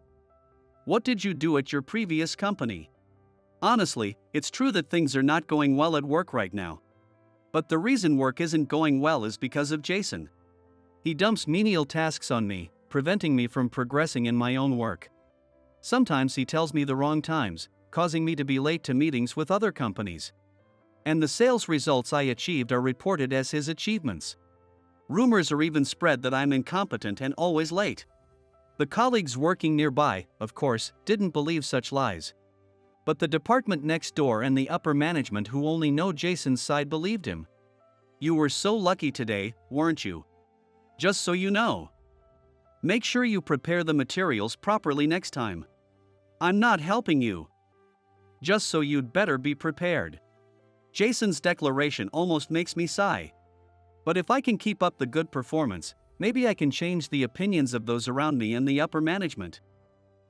What did you do at your previous company? Honestly, it's true that things are not going well at work right now. But the reason work isn't going well is because of Jason. He dumps menial tasks on me, preventing me from progressing in my own work. Sometimes he tells me the wrong times, causing me to be late to meetings with other companies. And the sales results I achieved are reported as his achievements. Rumors are even spread that I'm incompetent and always late. The colleagues working nearby, of course, didn't believe such lies. But the department next door and the upper management who only know Jason's side believed him. You were so lucky today, weren't you? Just so you know. Make sure you prepare the materials properly next time. I'm not helping you. Just so you'd better be prepared. Jason's declaration almost makes me sigh. But if I can keep up the good performance, maybe I can change the opinions of those around me and the upper management.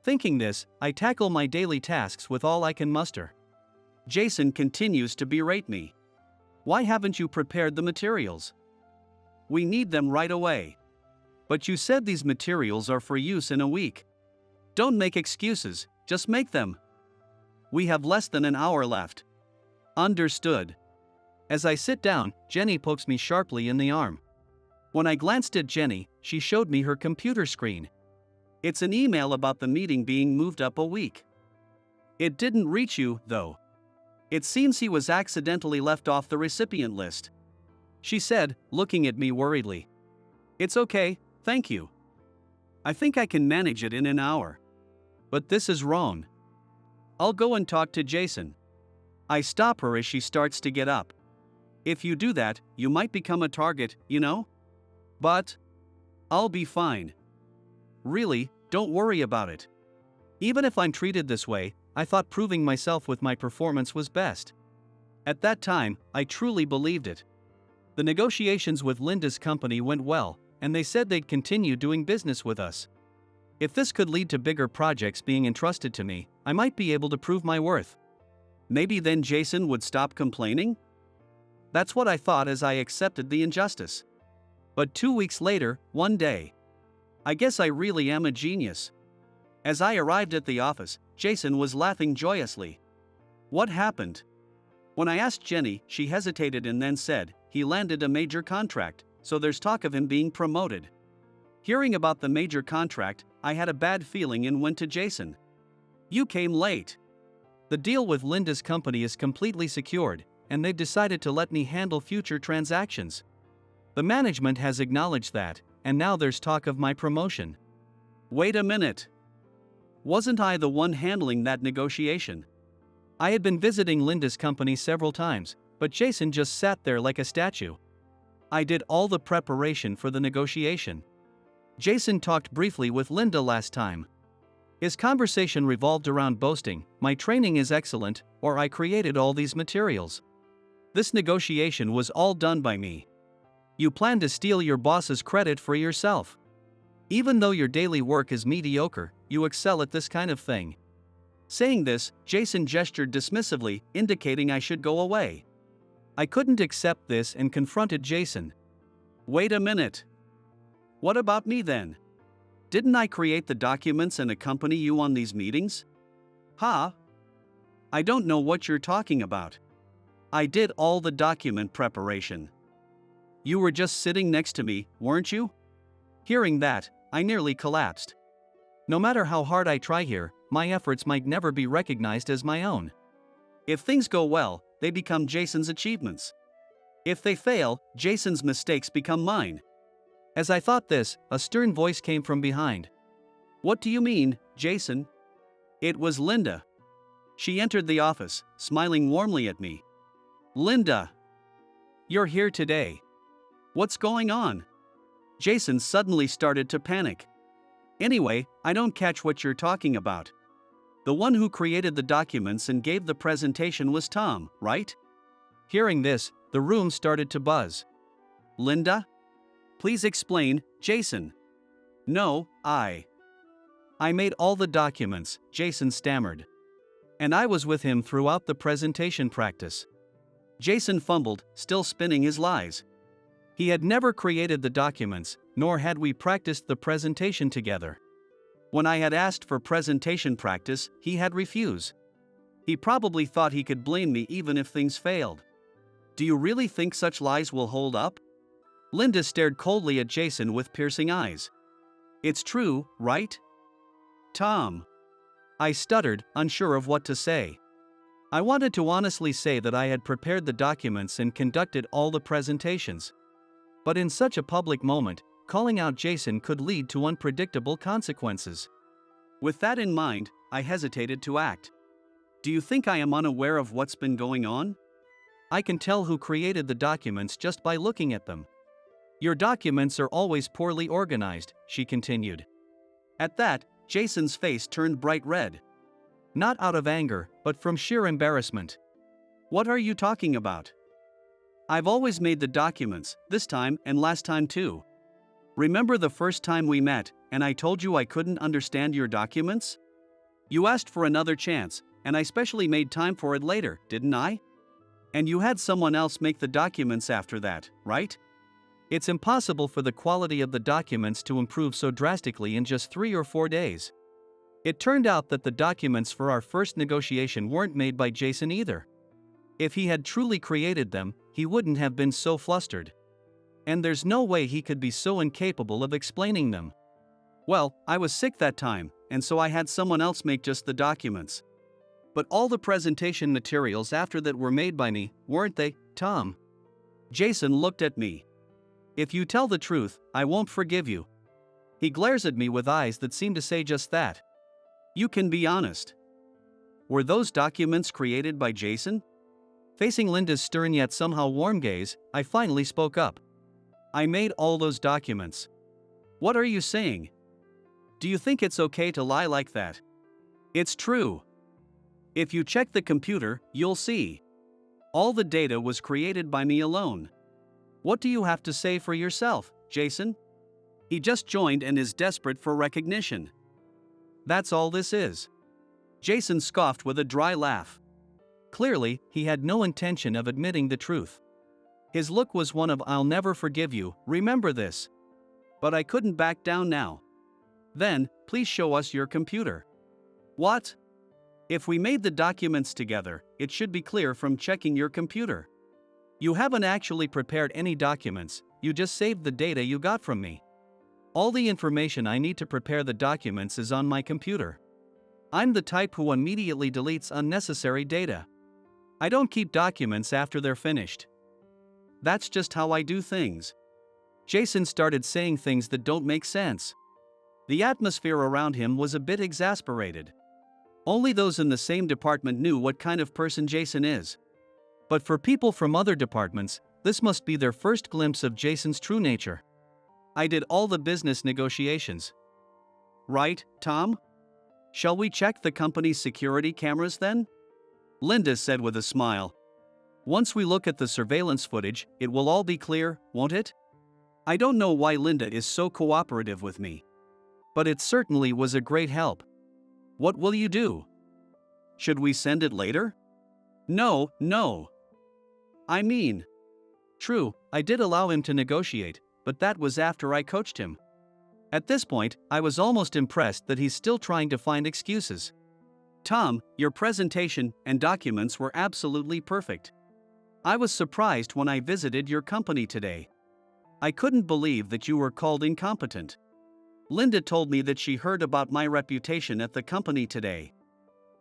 Thinking this, I tackle my daily tasks with all I can muster. Jason continues to berate me. Why haven't you prepared the materials? We need them right away. But you said these materials are for use in a week. Don't make excuses, just make them. We have less than an hour left. Understood. As I sit down, Jenny pokes me sharply in the arm. When I glanced at Jenny, she showed me her computer screen. It's an email about the meeting being moved up a week. It didn't reach you, though. It seems he was accidentally left off the recipient list. She said, looking at me worriedly. It's okay, thank you. I think I can manage it in an hour. But this is wrong. I'll go and talk to Jason. I stop her as she starts to get up. If you do that, you might become a target, you know? But I'll be fine. Really, don't worry about it. Even if I'm treated this way, I thought proving myself with my performance was best. At that time, I truly believed it. The negotiations with Linda's company went well, and they said they'd continue doing business with us. If this could lead to bigger projects being entrusted to me, I might be able to prove my worth. Maybe then Jason would stop complaining? That's what I thought as I accepted the injustice. But 2 weeks later, one day. I guess I really am a genius. As I arrived at the office, Jason was laughing joyously. What happened? When I asked Jenny, she hesitated and then said, he landed a major contract, so there's talk of him being promoted. Hearing about the major contract, I had a bad feeling and went to Jason. You came late. The deal with Linda's company is completely secured, and they've decided to let me handle future transactions. The management has acknowledged that, and now there's talk of my promotion. Wait a minute. Wasn't I the one handling that negotiation? I had been visiting Linda's company several times, but Jason just sat there like a statue. I did all the preparation for the negotiation. Jason talked briefly with Linda last time. His conversation revolved around boasting, my training is excellent, or I created all these materials. This negotiation was all done by me. You plan to steal your boss's credit for yourself. Even though your daily work is mediocre, you excel at this kind of thing. Saying this, Jason gestured dismissively, indicating I should go away. I couldn't accept this and confronted Jason. Wait a minute. What about me then? Didn't I create the documents and accompany you on these meetings? Huh? I don't know what you're talking about. I did all the document preparation. You were just sitting next to me, weren't you? Hearing that, I nearly collapsed. No matter how hard I try here, my efforts might never be recognized as my own. If things go well, they become Jason's achievements. If they fail, Jason's mistakes become mine. As I thought this, a stern voice came from behind. What do you mean, Jason? It was Linda. She entered the office, smiling warmly at me. Linda! You're here today. What's going on? Jason suddenly started to panic. Anyway, I don't catch what you're talking about. The one who created the documents and gave the presentation was Tom, right? Hearing this, the room started to buzz. Linda? Please explain, Jason. No, I made all the documents, Jason stammered. And I was with him throughout the presentation practice. Jason fumbled, still spinning his lies. He had never created the documents, nor had we practiced the presentation together. When I had asked for presentation practice, he had refused. He probably thought he could blame me even if things failed. Do you really think such lies will hold up? Linda stared coldly at Jason with piercing eyes. It's true, right? Tom. I stuttered, unsure of what to say. I wanted to honestly say that I had prepared the documents and conducted all the presentations. But in such a public moment, calling out Jason could lead to unpredictable consequences. With that in mind, I hesitated to act. Do you think I am unaware of what's been going on? I can tell who created the documents just by looking at them. Your documents are always poorly organized, she continued. At that, Jason's face turned bright red. Not out of anger, but from sheer embarrassment. What are you talking about? I've always made the documents, this time and last time too. Remember the first time we met, and I told you I couldn't understand your documents? You asked for another chance, and I specially made time for it later, didn't I? And you had someone else make the documents after that, right? It's impossible for the quality of the documents to improve so drastically in just 3 or 4 days. It turned out that the documents for our first negotiation weren't made by Jason either. If he had truly created them, he wouldn't have been so flustered. And there's no way he could be so incapable of explaining them. Well, I was sick that time, and so I had someone else make just the documents. But all the presentation materials after that were made by me, weren't they, Tom? Jason looked at me. If you tell the truth, I won't forgive you. He glares at me with eyes that seem to say just that. You can be honest. Were those documents created by Jason? Facing Linda's stern yet somehow warm gaze, I finally spoke up. I made all those documents. What are you saying? Do you think it's okay to lie like that? It's true. If you check the computer, you'll see. All the data was created by me alone. What do you have to say for yourself, Jason? He just joined and is desperate for recognition. That's all this is. Jason scoffed with a dry laugh. Clearly, he had no intention of admitting the truth. His look was one of "I'll never forgive you, remember this." But I couldn't back down now. Then, please show us your computer. What? If we made the documents together, it should be clear from checking your computer. You haven't actually prepared any documents, you just saved the data you got from me. All the information I need to prepare the documents is on my computer. I'm the type who immediately deletes unnecessary data. I don't keep documents after they're finished. That's just how I do things. Jason started saying things that don't make sense. The atmosphere around him was a bit exasperated. Only those in the same department knew what kind of person Jason is. But for people from other departments, this must be their first glimpse of Jason's true nature. I did all the business negotiations. Right, Tom? Shall we check the company's security cameras then? Linda said with a smile. Once we look at the surveillance footage, it will all be clear, won't it? I don't know why Linda is so cooperative with me. But it certainly was a great help. What will you do? Should we send it later? No. I mean, true, I did allow him to negotiate, but that was after I coached him. At this point, I was almost impressed that he's still trying to find excuses. Tom, your presentation and documents were absolutely perfect. I was surprised when I visited your company today. I couldn't believe that you were called incompetent. Linda told me that she heard about my reputation at the company today.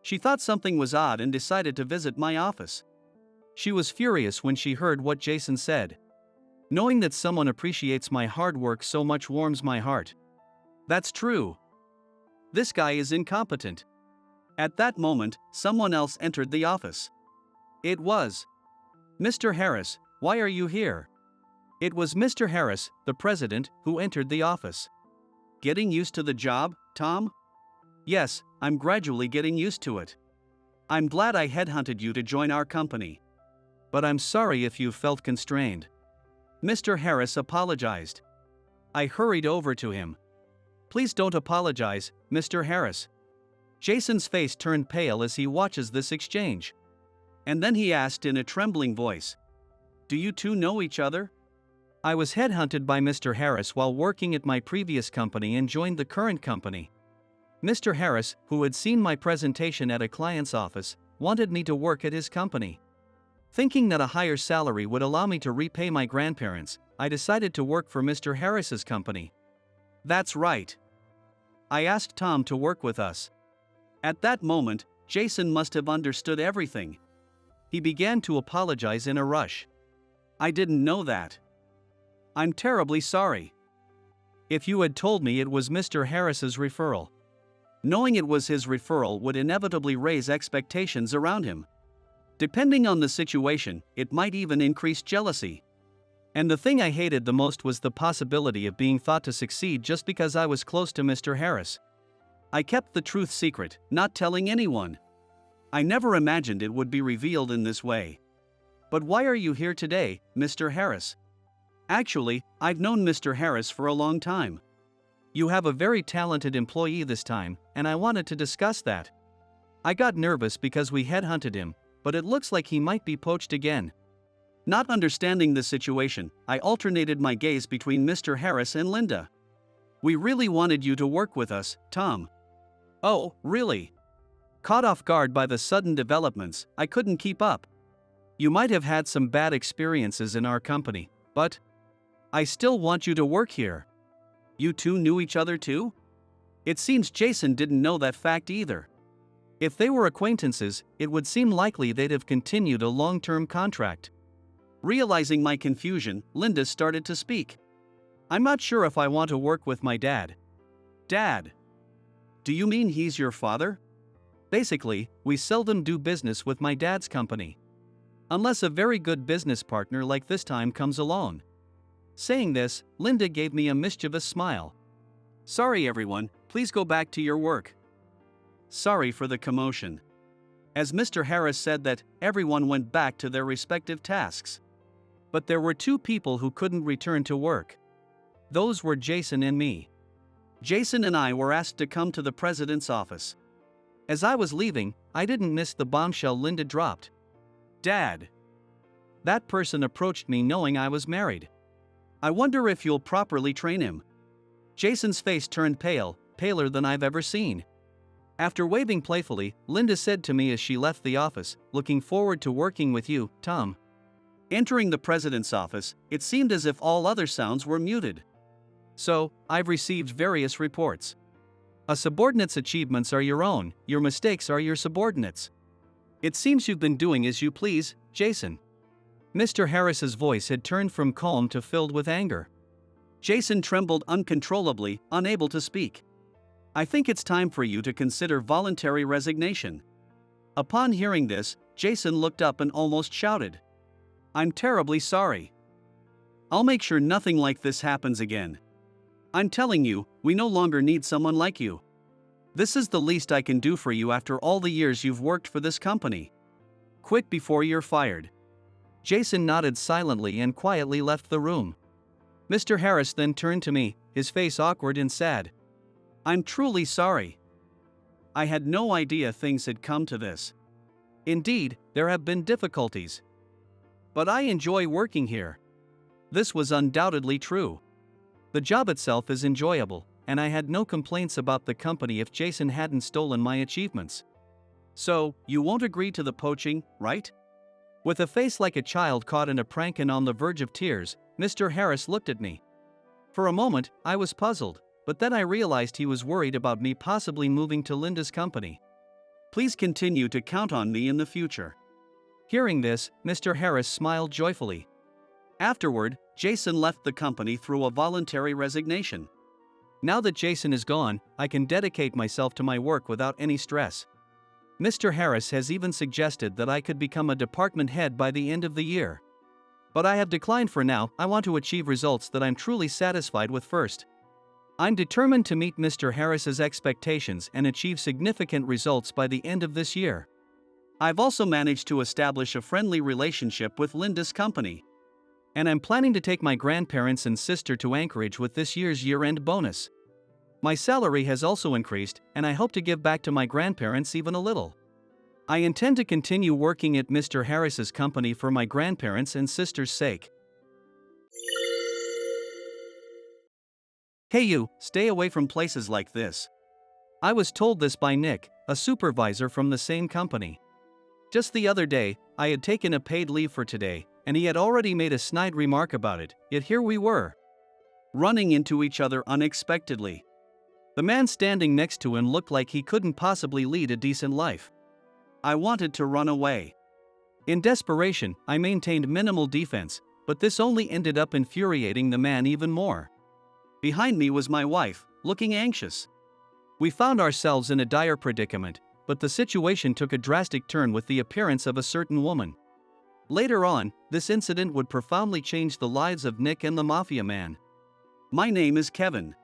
She thought something was odd and decided to visit my office. She was furious when she heard what Jason said. Knowing that someone appreciates my hard work so much warms my heart. That's true. This guy is incompetent. At that moment, someone else entered the office. It was Mr. Harris. Why are you here? It was Mr. Harris, the president, who entered the office. Getting used to the job, Tom? Yes, I'm gradually getting used to it. I'm glad I headhunted you to join our company. But I'm sorry if you felt constrained. Mr. Harris apologized. I hurried over to him. Please don't apologize, Mr. Harris. Jason's face turned pale as he watches this exchange. And then he asked in a trembling voice, "Do you two know each other?" I was headhunted by Mr. Harris while working at my previous company and joined the current company. Mr. Harris, who had seen my presentation at a client's office, wanted me to work at his company. Thinking that a higher salary would allow me to repay my grandparents, I decided to work for Mr. Harris's company. That's right. I asked Tom to work with us. At that moment, Jason must have understood everything. He began to apologize in a rush. I didn't know that. I'm terribly sorry. If you had told me it was Mr. Harris's referral. Knowing it was his referral would inevitably raise expectations around him. Depending on the situation, it might even increase jealousy. And the thing I hated the most was the possibility of being thought to succeed just because I was close to Mr. Harris. I kept the truth secret, not telling anyone. I never imagined it would be revealed in this way. But why are you here today, Mr. Harris? Actually, I've known Mr. Harris for a long time. You have a very talented employee this time, and I wanted to discuss that. I got nervous because we headhunted him, but it looks like he might be poached again. Not understanding the situation, I alternated my gaze between Mr. Harris and Linda. We really wanted you to work with us, Tom. Oh, really? Caught off guard by the sudden developments, I couldn't keep up. You might have had some bad experiences in our company, but I still want you to work here. You two knew each other too? It seems Jason didn't know that fact either. If they were acquaintances, it would seem likely they'd have continued a long-term contract. Realizing my confusion, Linda started to speak. I'm not sure if I want to work with my dad. Dad? Do you mean he's your father? Basically, we seldom do business with my dad's company. Unless a very good business partner like this time comes along. Saying this, Linda gave me a mischievous smile. Sorry everyone, please go back to your work. Sorry for the commotion. As Mr. Harris said that, everyone went back to their respective tasks. But there were two people who couldn't return to work. Those were Jason and me. Jason and I were asked to come to the president's office. As I was leaving, I didn't miss the bombshell Linda dropped. Dad. That person approached me knowing I was married. I wonder if you'll properly train him. Jason's face turned pale, paler than I've ever seen. After waving playfully, Linda said to me as she left the office, looking forward to working with you, Tom. Entering the president's office, it seemed as if all other sounds were muted. So, I've received various reports. A subordinate's achievements are your own, your mistakes are your subordinates. It seems you've been doing as you please, Jason. Mr. Harris's voice had turned from calm to filled with anger. Jason trembled uncontrollably, unable to speak. I think it's time for you to consider voluntary resignation. Upon hearing this, Jason looked up and almost shouted. I'm terribly sorry. I'll make sure nothing like this happens again. I'm telling you, we no longer need someone like you. This is the least I can do for you after all the years you've worked for this company. Quit before you're fired. Jason nodded silently and quietly left the room. Mr. Harris then turned to me, his face awkward and sad. I'm truly sorry. I had no idea things had come to this. Indeed, there have been difficulties. But I enjoy working here. This was undoubtedly true. The job itself is enjoyable, and I had no complaints about the company if Jason hadn't stolen my achievements. So, you won't agree to the poaching, right? With a face like a child caught in a prank and on the verge of tears, Mr. Harris looked at me. For a moment, I was puzzled, but then I realized he was worried about me possibly moving to Linda's company. Please continue to count on me in the future. Hearing this, Mr. Harris smiled joyfully. Afterward, Jason left the company through a voluntary resignation. Now that Jason is gone, I can dedicate myself to my work without any stress. Mr. Harris has even suggested that I could become a department head by the end of the year. But I have declined for now. I want to achieve results that I'm truly satisfied with first. I'm determined to meet Mr. Harris's expectations and achieve significant results by the end of this year. I've also managed to establish a friendly relationship with Linda's company. And I'm planning to take my grandparents and sister to Anchorage with this year's year-end bonus. My salary has also increased, and I hope to give back to my grandparents even a little. I intend to continue working at Mr. Harris's company for my grandparents' and sister's sake. Hey you, stay away from places like this. I was told this by Nick, a supervisor from the same company. Just the other day, I had taken a paid leave for today, and he had already made a snide remark about it, yet here we were, running into each other unexpectedly. The man standing next to him looked like he couldn't possibly lead a decent life. I wanted to run away. In desperation, I maintained minimal defense, but this only ended up infuriating the man even more. Behind me was my wife, looking anxious. We found ourselves in a dire predicament, but the situation took a drastic turn with the appearance of a certain woman. Later on, this incident would profoundly change the lives of Nick and the Mafia man. My name is Kevin.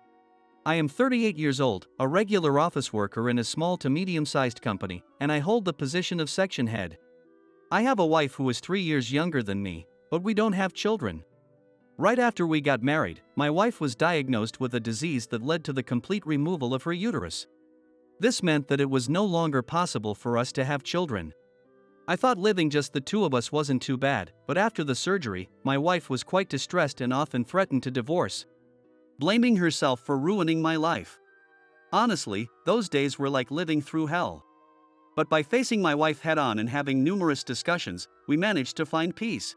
I am 38 years old, a regular office worker in a small to medium-sized company, and I hold the position of section head. I have a wife who is 3 years younger than me, but we don't have children. Right after we got married, my wife was diagnosed with a disease that led to the complete removal of her uterus. This meant that it was no longer possible for us to have children. I thought living just the two of us wasn't too bad, but after the surgery, my wife was quite distressed and often threatened to divorce, blaming herself for ruining my life. Honestly, those days were like living through hell. But by facing my wife head on and having numerous discussions, we managed to find peace.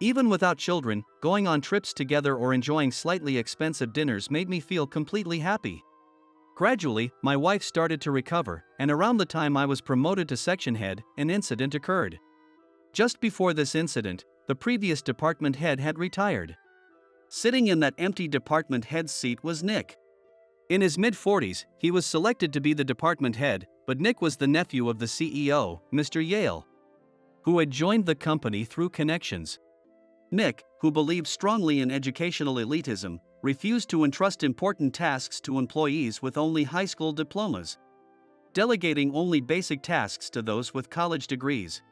Even without children, going on trips together or enjoying slightly expensive dinners made me feel completely happy. Gradually, my wife started to recover, and around the time I was promoted to section head, an incident occurred. Just before this incident, the previous department head had retired. Sitting in that empty department head's seat was Nick. In his mid-40s, he was selected to be the department head, but Nick was the nephew of the CEO, Mr. Yale, who had joined the company through connections. Nick, who believed strongly in educational elitism, refused to entrust important tasks to employees with only high school diplomas, delegating only basic tasks to those with college degrees.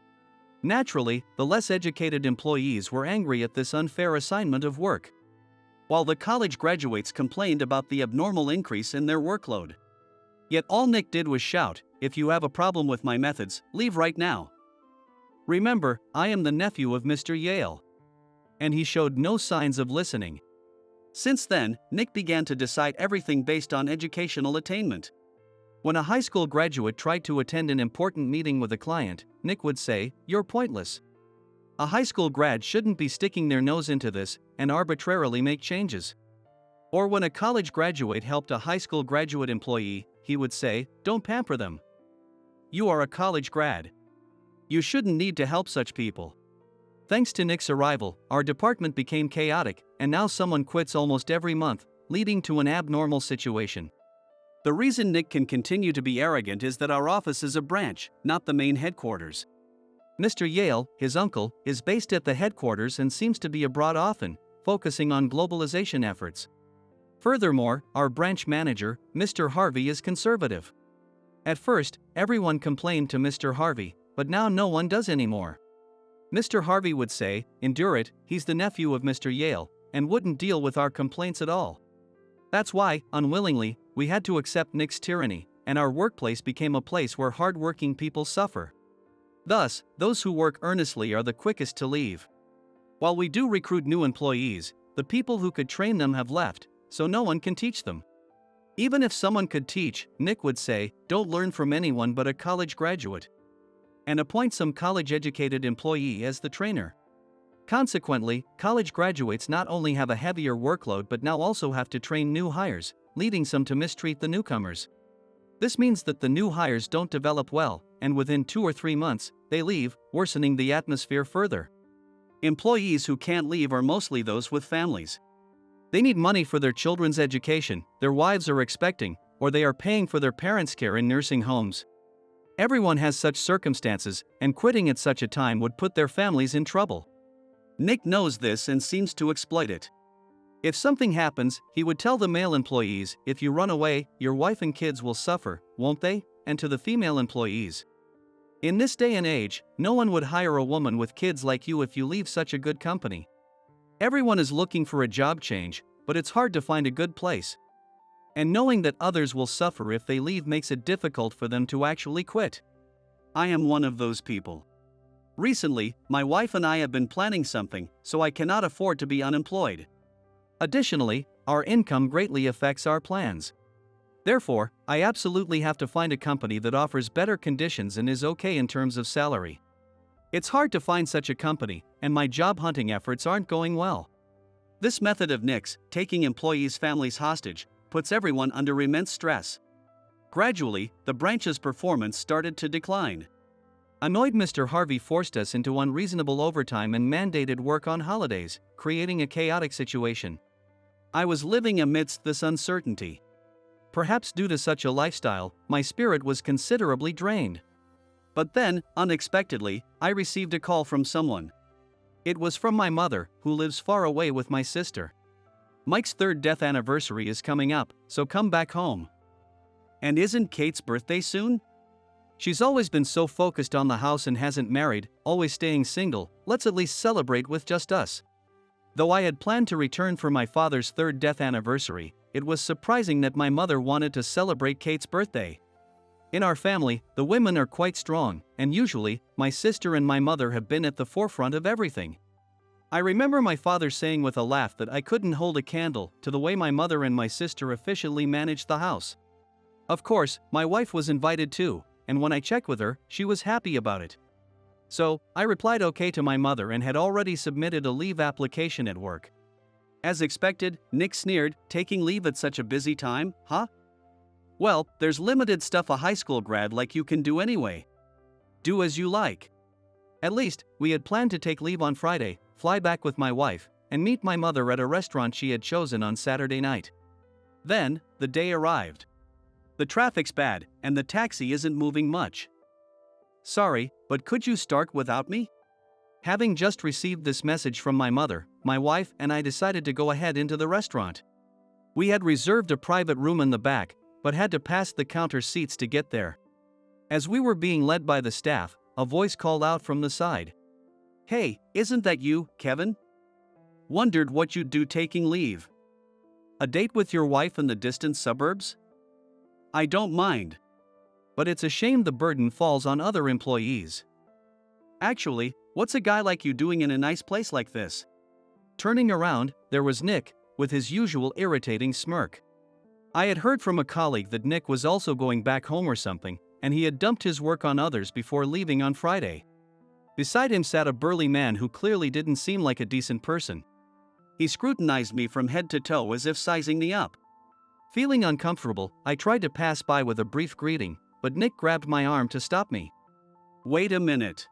Naturally, the less educated employees were angry at this unfair assignment of work, while the college graduates complained about the abnormal increase in their workload. Yet all Nick did was shout, "If you have a problem with my methods, leave right now. Remember, I am the nephew of Mr. Yale." And he showed no signs of listening. Since then, Nick began to decide everything based on educational attainment. When a high school graduate tried to attend an important meeting with a client, Nick would say, "You're pointless. A high school grad shouldn't be sticking their nose into this and arbitrarily make changes." Or when a college graduate helped a high school graduate employee, he would say, "Don't pamper them. You are a college grad. You shouldn't need to help such people." Thanks to Nick's arrival, our department became chaotic, and now someone quits almost every month, leading to an abnormal situation. The reason Nick can continue to be arrogant is that our office is a branch, not the main headquarters. Mr. Yale, his uncle, is based at the headquarters and seems to be abroad often, focusing on globalization efforts. Furthermore, our branch manager, Mr. Harvey, is conservative. At first, everyone complained to Mr. Harvey, but now no one does anymore. Mr. Harvey would say, "Endure it, he's the nephew of Mr. Yale," and wouldn't deal with our complaints at all. That's why, unwillingly, we had to accept Nick's tyranny, and our workplace became a place where hard-working people suffer. Thus, those who work earnestly are the quickest to leave. While we do recruit new employees, the people who could train them have left, so no one can teach them. Even if someone could teach, Nick would say, "Don't learn from anyone but a college graduate," and appoint some college-educated employee as the trainer. Consequently, college graduates not only have a heavier workload but now also have to train new hires, leading some to mistreat the newcomers. This means that the new hires don't develop well, and within 2 or 3 months, they leave, worsening the atmosphere further. Employees who can't leave are mostly those with families. They need money for their children's education, their wives are expecting, or they are paying for their parents' care in nursing homes. Everyone has such circumstances, and quitting at such a time would put their families in trouble. Nick knows this and seems to exploit it. If something happens, he would tell the male employees, "If you run away, your wife and kids will suffer, won't they?" And to the female employees, "In this day and age, no one would hire a woman with kids like you if you leave such a good company. Everyone is looking for a job change, but it's hard to find a good place. And knowing that others will suffer if they leave makes it difficult for them to actually quit. I am one of those people. Recently, my wife and I have been planning something, so I cannot afford to be unemployed. Additionally, our income greatly affects our plans. Therefore, I absolutely have to find a company that offers better conditions and is okay in terms of salary. It's hard to find such a company, and my job hunting efforts aren't going well." This method of Nick's, taking employees' families hostage, puts everyone under immense stress. Gradually, the branch's performance started to decline. Annoyed, Mr. Harvey forced us into unreasonable overtime and mandated work on holidays, creating a chaotic situation. I was living amidst this uncertainty. Perhaps due to such a lifestyle, my spirit was considerably drained. But then, unexpectedly, I received a call from someone. It was from my mother, who lives far away with my sister. "Mike's 3rd death anniversary is coming up, so come back home." And isn't Kate's birthday soon? She's always been so focused on the house and hasn't married, always staying single, let's at least celebrate with just us. Though I had planned to return for my father's third death anniversary, it was surprising that my mother wanted to celebrate Kate's birthday. In our family, the women are quite strong, and usually, my sister and my mother have been at the forefront of everything. I remember my father saying with a laugh that I couldn't hold a candle to the way my mother and my sister efficiently managed the house. Of course, my wife was invited too, and when I checked with her, she was happy about it. So, I replied okay to my mother and had already submitted a leave application at work. As expected, Nick sneered, "Taking leave at such a busy time, huh? Well, there's limited stuff a high school grad like you can do anyway. Do as you like." At least, we had planned to take leave on Friday, fly back with my wife, and meet my mother at a restaurant she had chosen on Saturday night. Then, the day arrived. The traffic's bad, and the taxi isn't moving much. "Sorry, but could you start without me?" Having just received this message from my mother, my wife and I decided to go ahead into the restaurant. We had reserved a private room in the back, but had to pass the counter seats to get there. As we were being led by the staff, a voice called out from the side. "Hey, isn't that you, Kevin? Wondered what you'd do taking leave. A date with your wife in the distant suburbs? I don't mind. But it's a shame the burden falls on other employees. Actually, what's a guy like you doing in a nice place like this?" Turning around, there was Nick, with his usual irritating smirk. I had heard from a colleague that Nick was also going back home or something, and he had dumped his work on others before leaving on Friday. Beside him sat a burly man who clearly didn't seem like a decent person. He scrutinized me from head to toe as if sizing me up. Feeling uncomfortable, I tried to pass by with a brief greeting, but Nick grabbed my arm to stop me. "Wait a minute.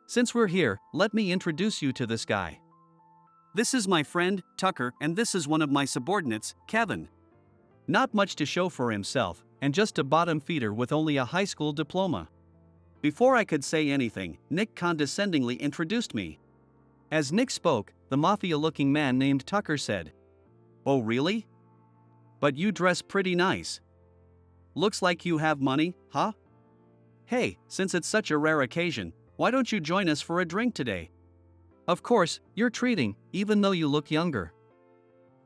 Since we're here, let me introduce you to this guy. This is my friend, Tucker, and this is one of my subordinates, Kevin." Not much to show for himself, and just a bottom feeder with only a high school diploma. Before I could say anything, Nick condescendingly introduced me. As Nick spoke, the mafia-looking man named Tucker said, "Oh really? But you dress pretty nice. Looks like you have money, huh? Hey, since it's such a rare occasion, why don't you join us for a drink today? Of course, you're treating, even though you look younger.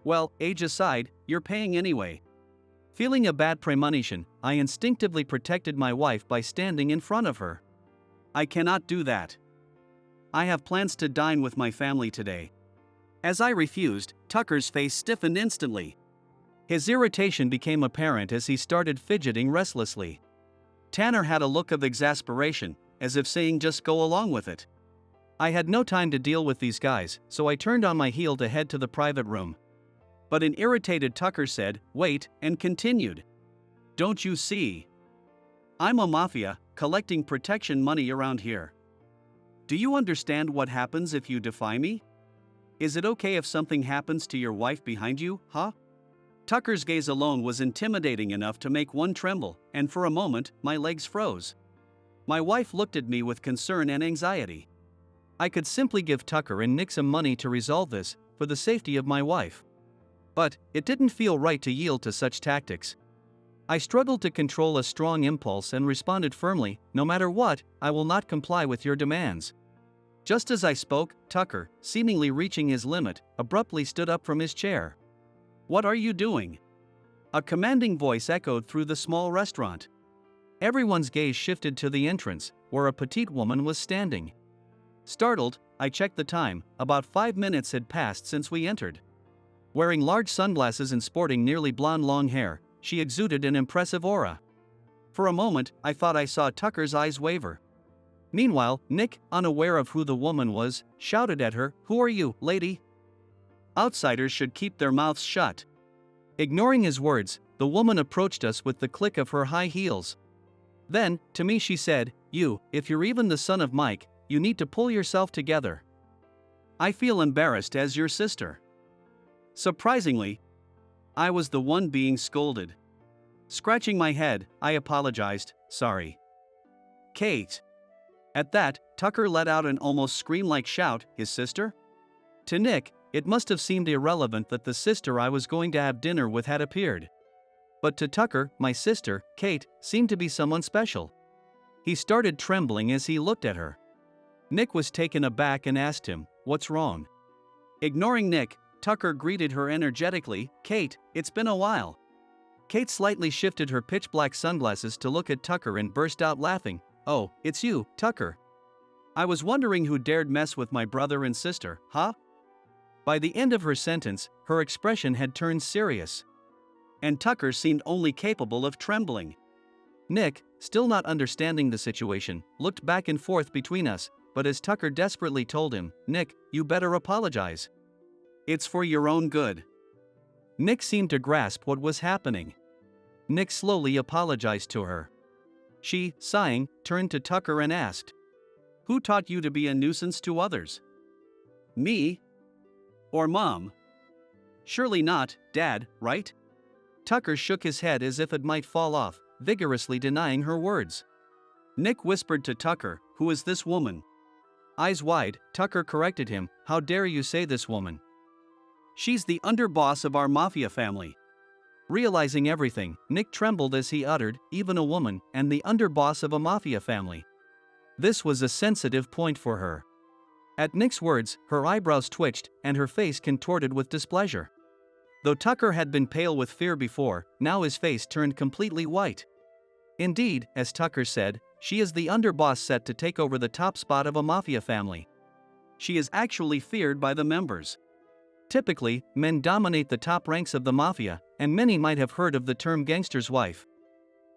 Well, age aside, you're paying anyway." Feeling a bad premonition, I instinctively protected my wife by standing in front of her. "I cannot do that. I have plans to dine with my family today." As I refused, Tucker's face stiffened instantly. His irritation became apparent as he started fidgeting restlessly. Tanner had a look of exasperation, as if saying just go along with it. I had no time to deal with these guys, so I turned on my heel to head to the private room. But an irritated Tucker said, "Wait," and continued. "Don't you see? I'm a mafia, collecting protection money around here. Do you understand what happens if you defy me? Is it okay if something happens to your wife behind you, huh?" Tucker's gaze alone was intimidating enough to make one tremble, and for a moment, my legs froze. My wife looked at me with concern and anxiety. I could simply give Tucker and Nick some money to resolve this, for the safety of my wife. But it didn't feel right to yield to such tactics. I struggled to control a strong impulse and responded firmly, "No matter what, I will not comply with your demands." Just as I spoke, Tucker, seemingly reaching his limit, abruptly stood up from his chair. "What are you doing?" A commanding voice echoed through the small restaurant. Everyone's gaze shifted to the entrance, where a petite woman was standing. Startled, I checked the time. About 5 minutes had passed since we entered. Wearing large sunglasses and sporting nearly blonde long hair, she exuded an impressive aura. For a moment, I thought I saw Tucker's eyes waver. Meanwhile, Nick, unaware of who the woman was, shouted at her, "Who are you, lady? Outsiders should keep their mouths shut." Ignoring his words, the woman approached us with the click of her high heels. Then, to me she said, "You, if you're even the son of Mike, you need to pull yourself together. I feel embarrassed as your sister." Surprisingly, I was the one being scolded. Scratching my head, I apologized, "Sorry, Kate." At that, Tucker let out an almost scream-like shout, "His sister?" To Nick, it must have seemed irrelevant that the sister I was going to have dinner with had appeared. But to Tucker, my sister, Kate, seemed to be someone special. He started trembling as he looked at her. Nick was taken aback and asked him, "What's wrong?" Ignoring Nick, Tucker greeted her energetically, "Kate, it's been a while." Kate slightly shifted her pitch-black sunglasses to look at Tucker and burst out laughing. "Oh, it's you, Tucker. I was wondering who dared mess with my brother and sister, huh?" By the end of her sentence, her expression had turned serious. And Tucker seemed only capable of trembling. Nick, still not understanding the situation, looked back and forth between us, but as Tucker desperately told him, "Nick, you better apologize. It's for your own good." Nick seemed to grasp what was happening. Nick slowly apologized to her. She, sighing, turned to Tucker and asked, "Who taught you to be a nuisance to others? Me? Or Mom? Surely not, Dad, right?" Tucker shook his head as if it might fall off, vigorously denying her words. Nick whispered to Tucker, "Who is this woman?" Eyes wide, Tucker corrected him, "How dare you say this woman? She's the underboss of our mafia family." Realizing everything, Nick trembled as he uttered, "Even a woman, and the underboss of a mafia family." This was a sensitive point for her. At Nick's words, her eyebrows twitched, and her face contorted with displeasure. Though Tucker had been pale with fear before, now his face turned completely white. Indeed, as Tucker said, she is the underboss set to take over the top spot of a mafia family. She is actually feared by the members. Typically, men dominate the top ranks of the mafia, and many might have heard of the term gangster's wife.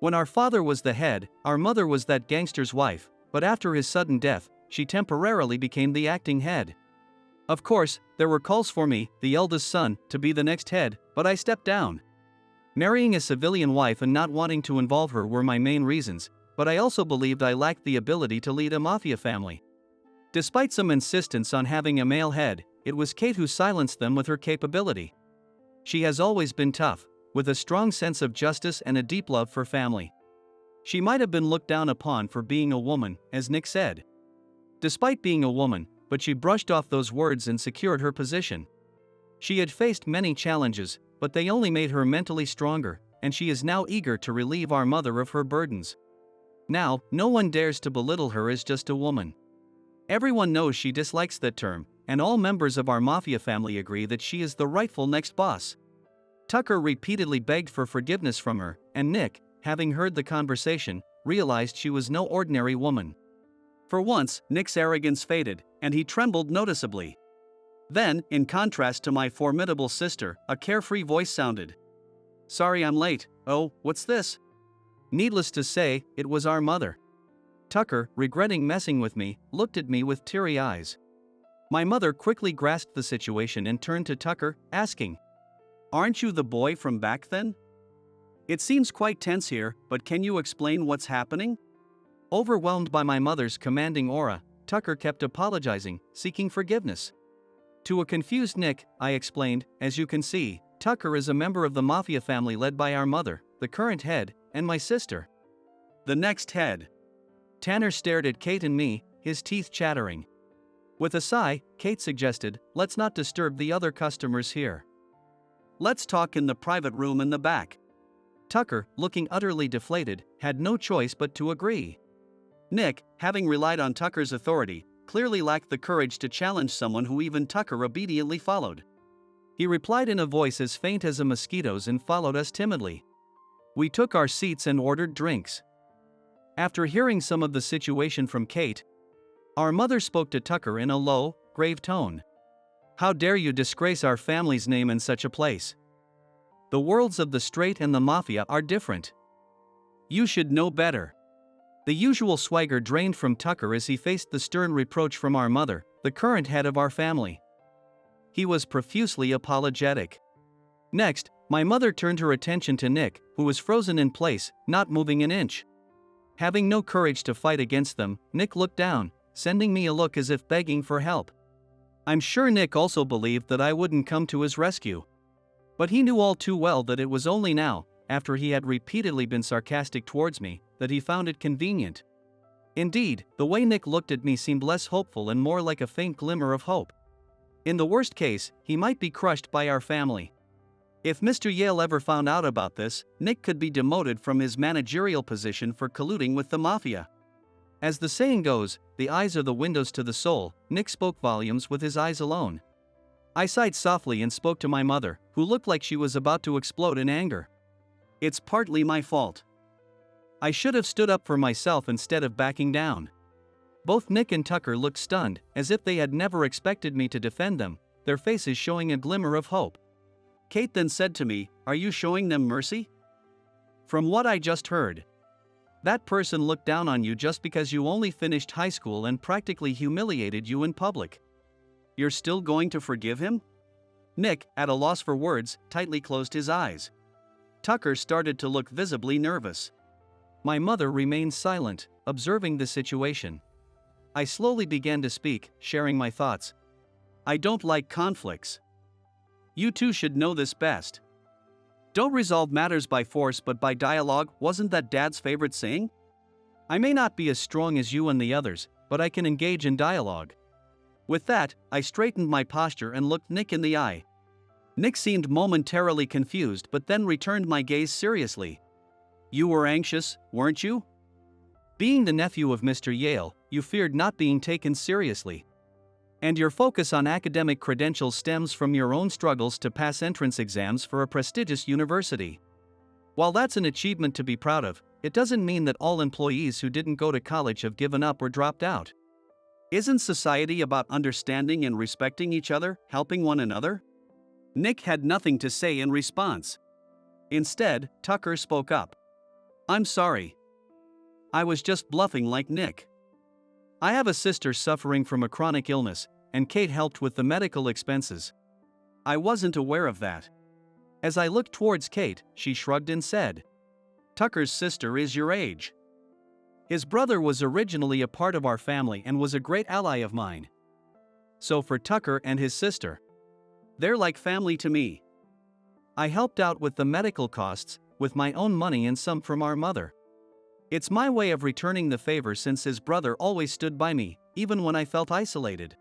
When our father was the head, our mother was that gangster's wife, but after his sudden death, she temporarily became the acting head. Of course, there were calls for me, the eldest son, to be the next head, but I stepped down. Marrying a civilian wife and not wanting to involve her were my main reasons, but I also believed I lacked the ability to lead a mafia family. Despite some insistence on having a male head, it was Kate who silenced them with her capability. She has always been tough, with a strong sense of justice and a deep love for family. She might have been looked down upon for being a woman, as Nick said. Despite being a woman, but she brushed off those words and secured her position. She had faced many challenges, but they only made her mentally stronger, and she is now eager to relieve our mother of her burdens. Now, no one dares to belittle her as just a woman. Everyone knows she dislikes that term, and all members of our mafia family agree that she is the rightful next boss. Tucker repeatedly begged for forgiveness from her, and Nick, having heard the conversation, realized she was no ordinary woman. For once, Nick's arrogance faded, and he trembled noticeably. Then, in contrast to my formidable sister, a carefree voice sounded. "Sorry I'm late. Oh, what's this?" Needless to say, it was our mother. Tucker, regretting messing with me, looked at me with teary eyes. My mother quickly grasped the situation and turned to Tucker, asking, "Aren't you the boy from back then? It seems quite tense here, but can you explain what's happening?" Overwhelmed by my mother's commanding aura, Tucker kept apologizing, seeking forgiveness. To a confused Nick, I explained, "As you can see, Tucker is a member of the mafia family led by our mother, the current head, and my sister." "The next head." Tanner stared at Kate and me, his teeth chattering. With a sigh, Kate suggested, "Let's not disturb the other customers here. Let's talk in the private room in the back." Tucker, looking utterly deflated, had no choice but to agree. Nick, having relied on Tucker's authority, clearly lacked the courage to challenge someone who even Tucker obediently followed. He replied in a voice as faint as a mosquito's and followed us timidly. We took our seats and ordered drinks. After hearing some of the situation from Kate, our mother spoke to Tucker in a low, grave tone. "How dare you disgrace our family's name in such a place? The worlds of the straight and the mafia are different. You should know better." The usual swagger drained from Tucker as he faced the stern reproach from our mother, the current head of our family. He was profusely apologetic. Next, my mother turned her attention to Nick, who was frozen in place, not moving an inch. Having no courage to fight against them, Nick looked down, sending me a look as if begging for help. I'm sure Nick also believed that I wouldn't come to his rescue. But he knew all too well that it was only now, after he had repeatedly been sarcastic towards me, that he found it convenient. Indeed, the way Nick looked at me seemed less hopeful and more like a faint glimmer of hope. In the worst case, he might be crushed by our family. If Mr. Yale ever found out about this, Nick could be demoted from his managerial position for colluding with the mafia. As the saying goes, the eyes are the windows to the soul. Nick spoke volumes with his eyes alone. I sighed softly and spoke to my mother, who looked like she was about to explode in anger. It's partly my fault. I should have stood up for myself instead of backing down. Both Nick and Tucker looked stunned, as if they had never expected me to defend them, their faces showing a glimmer of hope. Kate then said to me, "Are you showing them mercy?" From what I just heard, that person looked down on you just because you only finished high school and practically humiliated you in public. You're still going to forgive him? Nick, at a loss for words, tightly closed his eyes. Tucker started to look visibly nervous. My mother remained silent, observing the situation. I slowly began to speak, sharing my thoughts. I don't like conflicts. You two should know this best. Don't resolve matters by force but by dialogue, wasn't that Dad's favorite saying? I may not be as strong as you and the others, but I can engage in dialogue. With that, I straightened my posture and looked Nick in the eye. Nick seemed momentarily confused but then returned my gaze seriously. You were anxious, weren't you? Being the nephew of Mr. Yale, you feared not being taken seriously. And your focus on academic credentials stems from your own struggles to pass entrance exams for a prestigious university. While that's an achievement to be proud of, it doesn't mean that all employees who didn't go to college have given up or dropped out. Isn't society about understanding and respecting each other, helping one another? Nick had nothing to say in response. Instead, Tucker spoke up. I'm sorry. I was just bluffing like Nick. I have a sister suffering from a chronic illness, and Kate helped with the medical expenses. I wasn't aware of that. As I looked towards Kate, she shrugged and said, Tucker's sister is your age. His brother was originally a part of our family and was a great ally of mine. So for Tucker and his sister, they're like family to me. I helped out with the medical costs, with my own money and some from our mother. It's my way of returning the favor since his brother always stood by me, even when I felt isolated.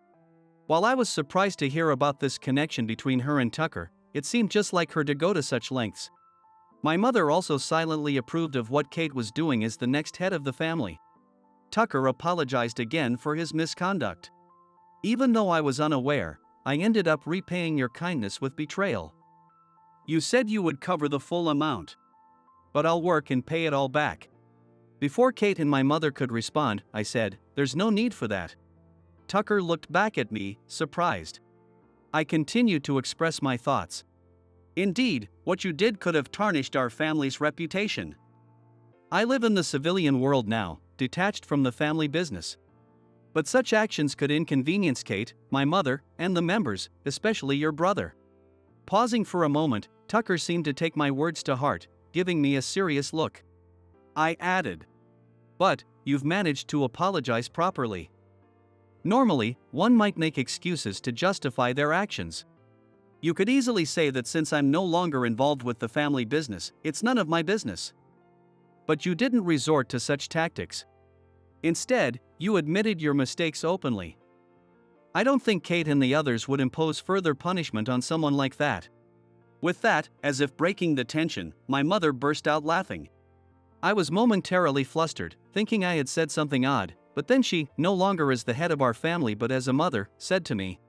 While I was surprised to hear about this connection between her and Tucker, it seemed just like her to go to such lengths. My mother also silently approved of what Kate was doing as the next head of the family. Tucker apologized again for his misconduct. Even though I was unaware, I ended up repaying your kindness with betrayal. You said you would cover the full amount. But I'll work and pay it all back. Before Kate and my mother could respond, I said, there's no need for that. Tucker looked back at me, surprised. I continued to express my thoughts. Indeed, what you did could have tarnished our family's reputation. I live in the civilian world now, detached from the family business. But such actions could inconvenience Kate, my mother, and the members, especially your brother. Pausing for a moment, Tucker seemed to take my words to heart, giving me a serious look. I added, but you've managed to apologize properly. Normally, one might make excuses to justify their actions. You could easily say that since I'm no longer involved with the family business, it's none of my business. But you didn't resort to such tactics. Instead, you admitted your mistakes openly. I don't think Kate and the others would impose further punishment on someone like that. With that, as if breaking the tension, my mother burst out laughing. I was momentarily flustered, thinking I had said something odd, but then she, no longer as the head of our family but as a mother, said to me,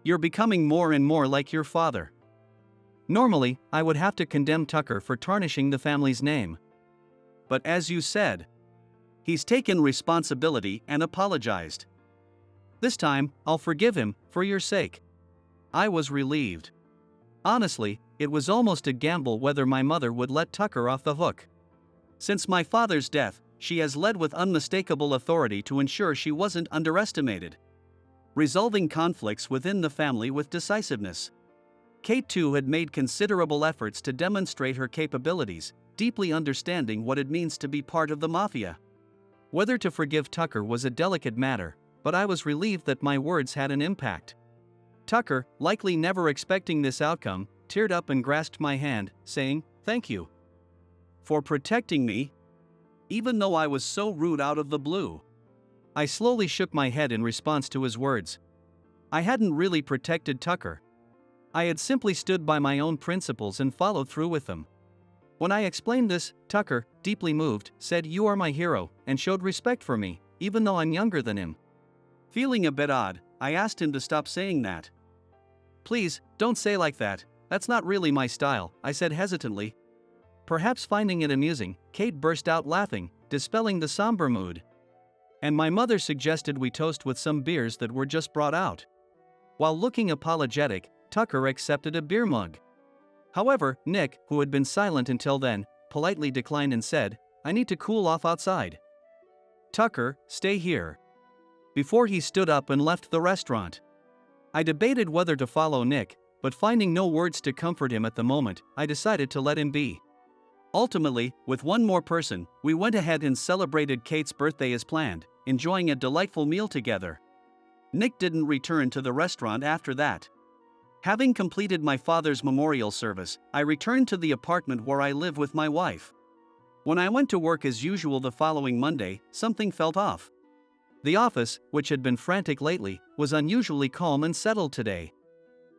You're becoming more and more like your father. Normally, I would have to condemn Tucker for tarnishing the family's name. But as you said, he's taken responsibility and apologized. This time, I'll forgive him, for your sake. I was relieved. Honestly, it was almost a gamble whether my mother would let Tucker off the hook. Since my father's death, she has led with unmistakable authority to ensure she wasn't underestimated, resolving conflicts within the family with decisiveness. Kate too had made considerable efforts to demonstrate her capabilities, deeply understanding what it means to be part of the mafia. Whether to forgive Tucker was a delicate matter, but I was relieved that my words had an impact. Tucker, likely never expecting this outcome, teared up and grasped my hand, saying, Thank you for protecting me, even though I was so rude out of the blue. I slowly shook my head in response to his words. I hadn't really protected Tucker. I had simply stood by my own principles and followed through with them. When I explained this, Tucker, deeply moved, said you are my hero, and showed respect for me, even though I'm younger than him. Feeling a bit odd, I asked him to stop saying that. Please, don't say like that. That's not really my style, I said hesitantly. Perhaps finding it amusing, Kate burst out laughing, dispelling the somber mood. And my mother suggested we toast with some beers that were just brought out. While looking apologetic, Tucker accepted a beer mug. However, Nick, who had been silent until then, politely declined and said, I need to cool off outside. Tucker, stay here. Before he stood up and left the restaurant. I debated whether to follow Nick, but finding no words to comfort him at the moment, I decided to let him be. Ultimately, with one more person, we went ahead and celebrated Kate's birthday as planned, enjoying a delightful meal together. Nick didn't return to the restaurant after that. Having completed my father's memorial service, I returned to the apartment where I live with my wife. When I went to work as usual the following Monday, something felt off. The office, which had been frantic lately, was unusually calm and settled today.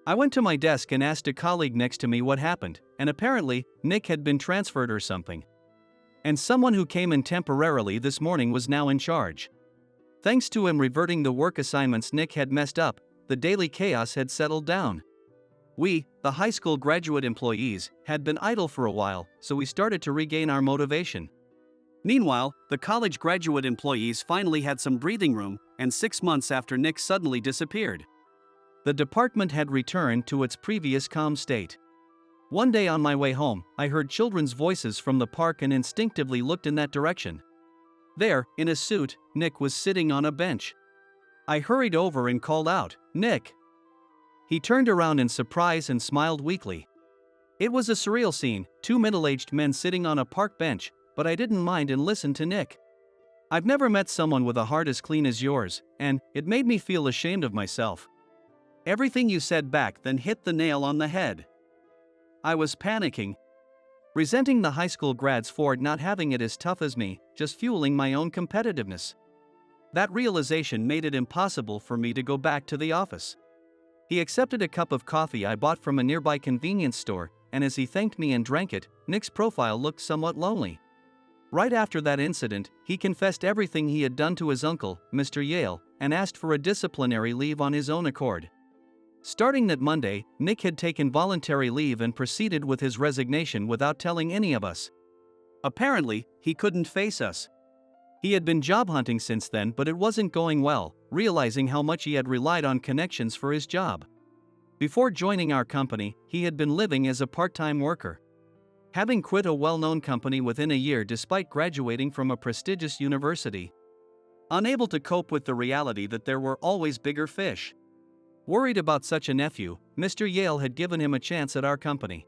I went to my desk and asked a colleague next to me what happened, and apparently, Nick had been transferred or something. And someone who came in temporarily this morning was now in charge. Thanks to him reverting the work assignments Nick had messed up, the daily chaos had settled down. We, the high school graduate employees, had been idle for a while, so we started to regain our motivation. Meanwhile, the college graduate employees finally had some breathing room, and 6 months after Nick suddenly disappeared, the department had returned to its previous calm state. One day on my way home, I heard children's voices from the park and instinctively looked in that direction. There, in a suit, Nick was sitting on a bench. I hurried over and called out, Nick! He turned around in surprise and smiled weakly. It was a surreal scene, 2 middle-aged men sitting on a park bench, but I didn't mind and listened to Nick. I've never met someone with a heart as clean as yours, and it made me feel ashamed of myself. Everything you said back then hit the nail on the head. I was panicking, resenting the high school grads for not having it as tough as me, just fueling my own competitiveness. That realization made it impossible for me to go back to the office. He accepted a cup of coffee I bought from a nearby convenience store, and as he thanked me and drank it, Nick's profile looked somewhat lonely. Right after that incident, he confessed everything he had done to his uncle, Mr. Yale, and asked for a disciplinary leave on his own accord. Starting that Monday, Nick had taken voluntary leave and proceeded with his resignation without telling any of us. Apparently, he couldn't face us. He had been job hunting since then, but it wasn't going well, realizing how much he had relied on connections for his job. Before joining our company, he had been living as a part-time worker, having quit a well-known company within a year despite graduating from a prestigious university. Unable to cope with the reality that there were always bigger fish. Worried about such a nephew, Mr. Yale had given him a chance at our company.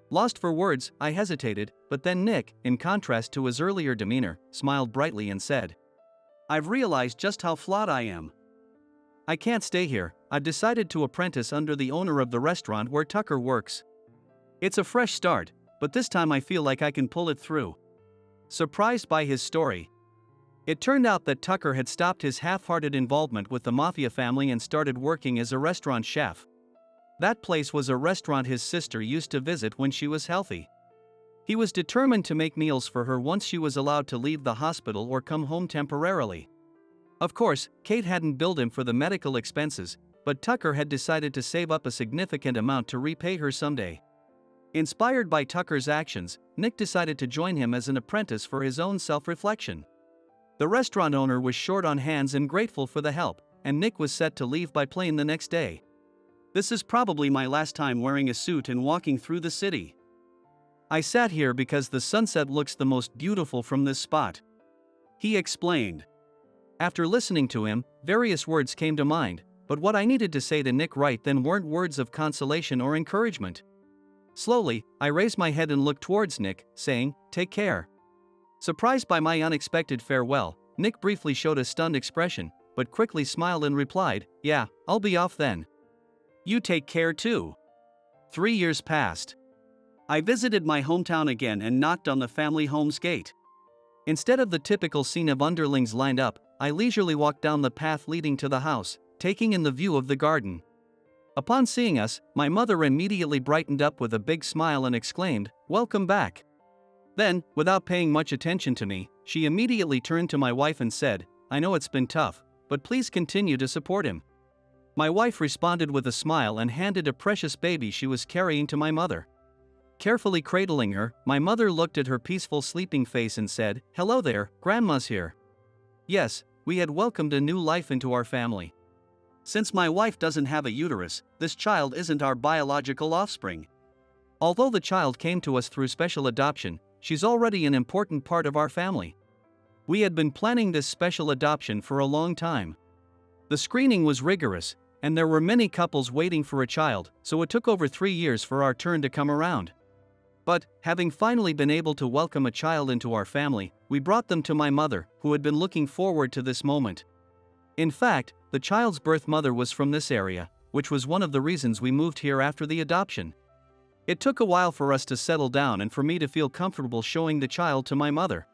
Lost for words, I hesitated, but then Nick, in contrast to his earlier demeanor, smiled brightly and said, I've realized just how flawed I am. I can't stay here. I've decided to apprentice under the owner of the restaurant where Tucker works. It's a fresh start, but this time I feel like I can pull it through. Surprised by his story, it turned out that Tucker had stopped his half-hearted involvement with the mafia family and started working as a restaurant chef. That place was a restaurant his sister used to visit when she was healthy. He was determined to make meals for her once she was allowed to leave the hospital or come home temporarily. Of course, Kate hadn't billed him for the medical expenses, but Tucker had decided to save up a significant amount to repay her someday. Inspired by Tucker's actions, Nick decided to join him as an apprentice for his own self-reflection. The restaurant owner was short on hands and grateful for the help, and Nick was set to leave by plane the next day. This is probably my last time wearing a suit and walking through the city. I sat here because the sunset looks the most beautiful from this spot, he explained. After listening to him, various words came to mind, but what I needed to say to Nick right then weren't words of consolation or encouragement. Slowly, I raised my head and looked towards Nick, saying, Take care. Surprised by my unexpected farewell, Nick briefly showed a stunned expression, but quickly smiled and replied, Yeah, I'll be off then. You take care too. 3 years passed. I visited my hometown again and knocked on the family home's gate. Instead of the typical scene of underlings lined up, I leisurely walked down the path leading to the house, taking in the view of the garden. Upon seeing us, my mother immediately brightened up with a big smile and exclaimed, Welcome back. Then, without paying much attention to me, she immediately turned to my wife and said, I know it's been tough, but please continue to support him. My wife responded with a smile and handed a precious baby she was carrying to my mother. Carefully cradling her, my mother looked at her peaceful sleeping face and said, "Hello there, Grandma's here." Yes, we had welcomed a new life into our family. Since my wife doesn't have a uterus, this child isn't our biological offspring. Although the child came to us through special adoption, she's already an important part of our family. We had been planning this special adoption for a long time. The screening was rigorous, and there were many couples waiting for a child, so it took over 3 years for our turn to come around. But, having finally been able to welcome a child into our family, we brought them to my mother, who had been looking forward to this moment. In fact, the child's birth mother was from this area, which was one of the reasons we moved here after the adoption. It took a while for us to settle down and for me to feel comfortable showing the child to my mother.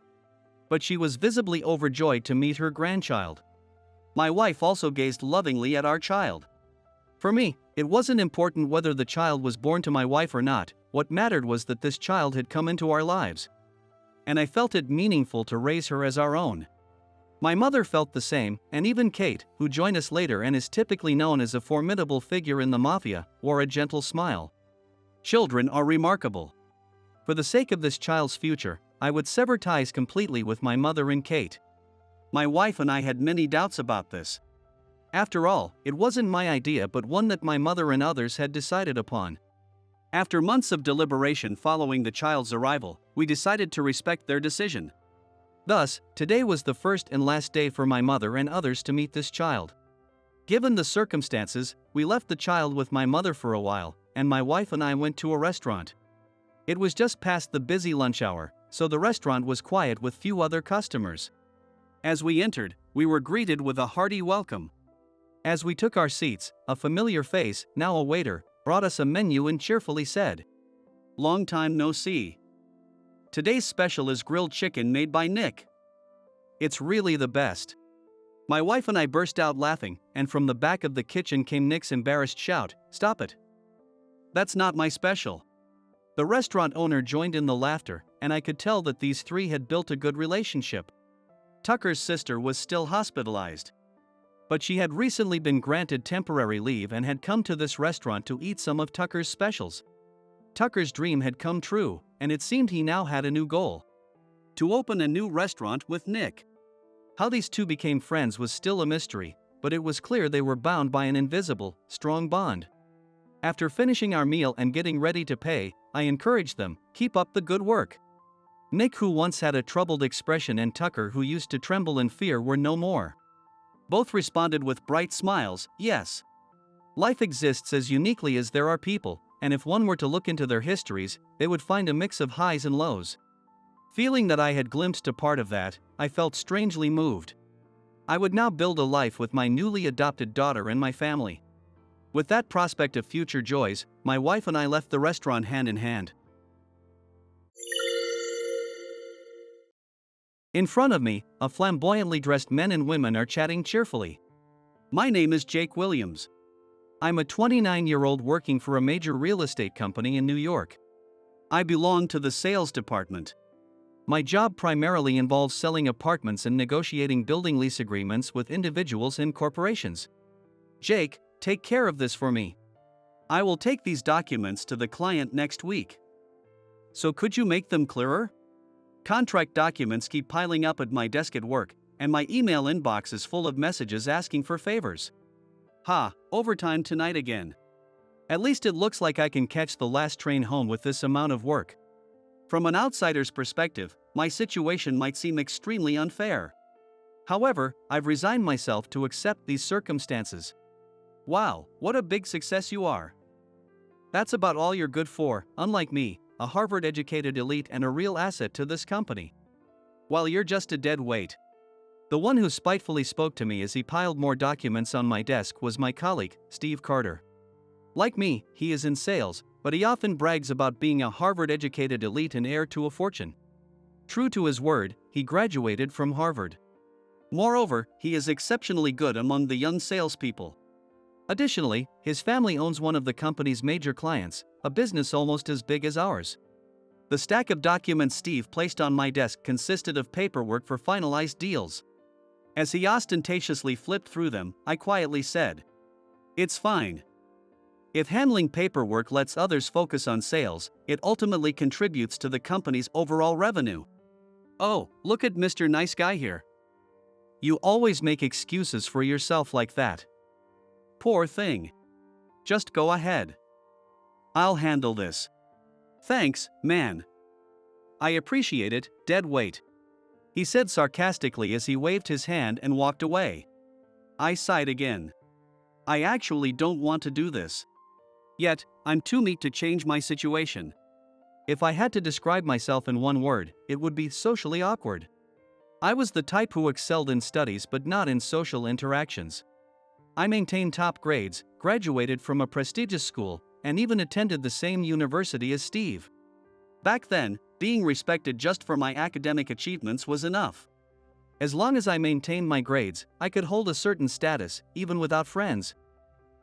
But she was visibly overjoyed to meet her grandchild. My wife also gazed lovingly at our child. For me, it wasn't important whether the child was born to my wife or not. What mattered was that this child had come into our lives. And I felt it meaningful to raise her as our own. My mother felt the same, and even Kate, who joined us later and is typically known as a formidable figure in the mafia, wore a gentle smile. Children are remarkable. For the sake of this child's future, I would sever ties completely with my mother and Kate. My wife and I had many doubts about this. After all, it wasn't my idea but one that my mother and others had decided upon. After months of deliberation following the child's arrival, we decided to respect their decision. Thus, today was the first and last day for my mother and others to meet this child. Given the circumstances, we left the child with my mother for a while, and my wife and I went to a restaurant. It was just past the busy lunch hour, so the restaurant was quiet with few other customers. As we entered, we were greeted with a hearty welcome. As we took our seats, a familiar face, now a waiter, brought us a menu and cheerfully said, "Long time no see. Today's special is grilled chicken made by Nick. It's really the best." My wife and I burst out laughing, and from the back of the kitchen came Nick's embarrassed shout, "Stop it. That's not my special." The restaurant owner joined in the laughter, and I could tell that these three had built a good relationship. Tucker's sister was still hospitalized. But she had recently been granted temporary leave and had come to this restaurant to eat some of Tucker's specials. Tucker's dream had come true, and it seemed he now had a new goal: to open a new restaurant with Nick. How these two became friends was still a mystery, but it was clear they were bound by an invisible, strong bond. After finishing our meal and getting ready to pay, I encouraged them, "Keep up the good work." Nick, who once had a troubled expression, and Tucker, who used to tremble in fear, were no more. Both responded with bright smiles, "Yes. Life exists as uniquely as there are people, and if one were to look into their histories, they would find a mix of highs and lows." Feeling that I had glimpsed a part of that, I felt strangely moved. I would now build a life with my newly adopted daughter and my family. With that prospect of future joys, my wife and I left the restaurant hand in hand. In front of me, a flamboyantly dressed men and women are chatting cheerfully. My name is Jake Williams. I'm a 29-year-old working for a major real estate company in New York. I belong to the sales department. My job primarily involves selling apartments and negotiating building lease agreements with individuals and corporations. Jake, take care of this for me. I will take these documents to the client next week. So could you make them clearer? Contract documents keep piling up at my desk at work, and my email inbox is full of messages asking for favors. Overtime tonight again. At least it looks like I can catch the last train home with this amount of work. From an outsider's perspective, my situation might seem extremely unfair. However, I've resigned myself to accept these circumstances. Wow, what a big success you are. That's about all you're good for, unlike me, a Harvard-educated elite and a real asset to this company. While you're just a dead weight. The one who spitefully spoke to me as he piled more documents on my desk was my colleague, Steve Carter. Like me, he is in sales, but he often brags about being a Harvard-educated elite and heir to a fortune. True to his word, he graduated from Harvard. Moreover, he is exceptionally good among the young salespeople. Additionally, his family owns one of the company's major clients, a business almost as big as ours. The stack of documents Steve placed on my desk consisted of paperwork for finalized deals. As he ostentatiously flipped through them, I quietly said, It's fine. If handling paperwork lets others focus on sales, it ultimately contributes to the company's overall revenue. Oh, look at Mr. Nice Guy here. You always make excuses for yourself like that. Poor thing. Just go ahead. I'll handle this. Thanks, man. I appreciate it, dead weight. He said sarcastically as he waved his hand and walked away. I sighed again. I actually don't want to do this. Yet, I'm too meek to change my situation. If I had to describe myself in one word, it would be socially awkward. I was the type who excelled in studies but not in social interactions. I maintained top grades, graduated from a prestigious school, and even attended the same university as Steve. Back then, being respected just for my academic achievements was enough. As long as I maintained my grades, I could hold a certain status, even without friends.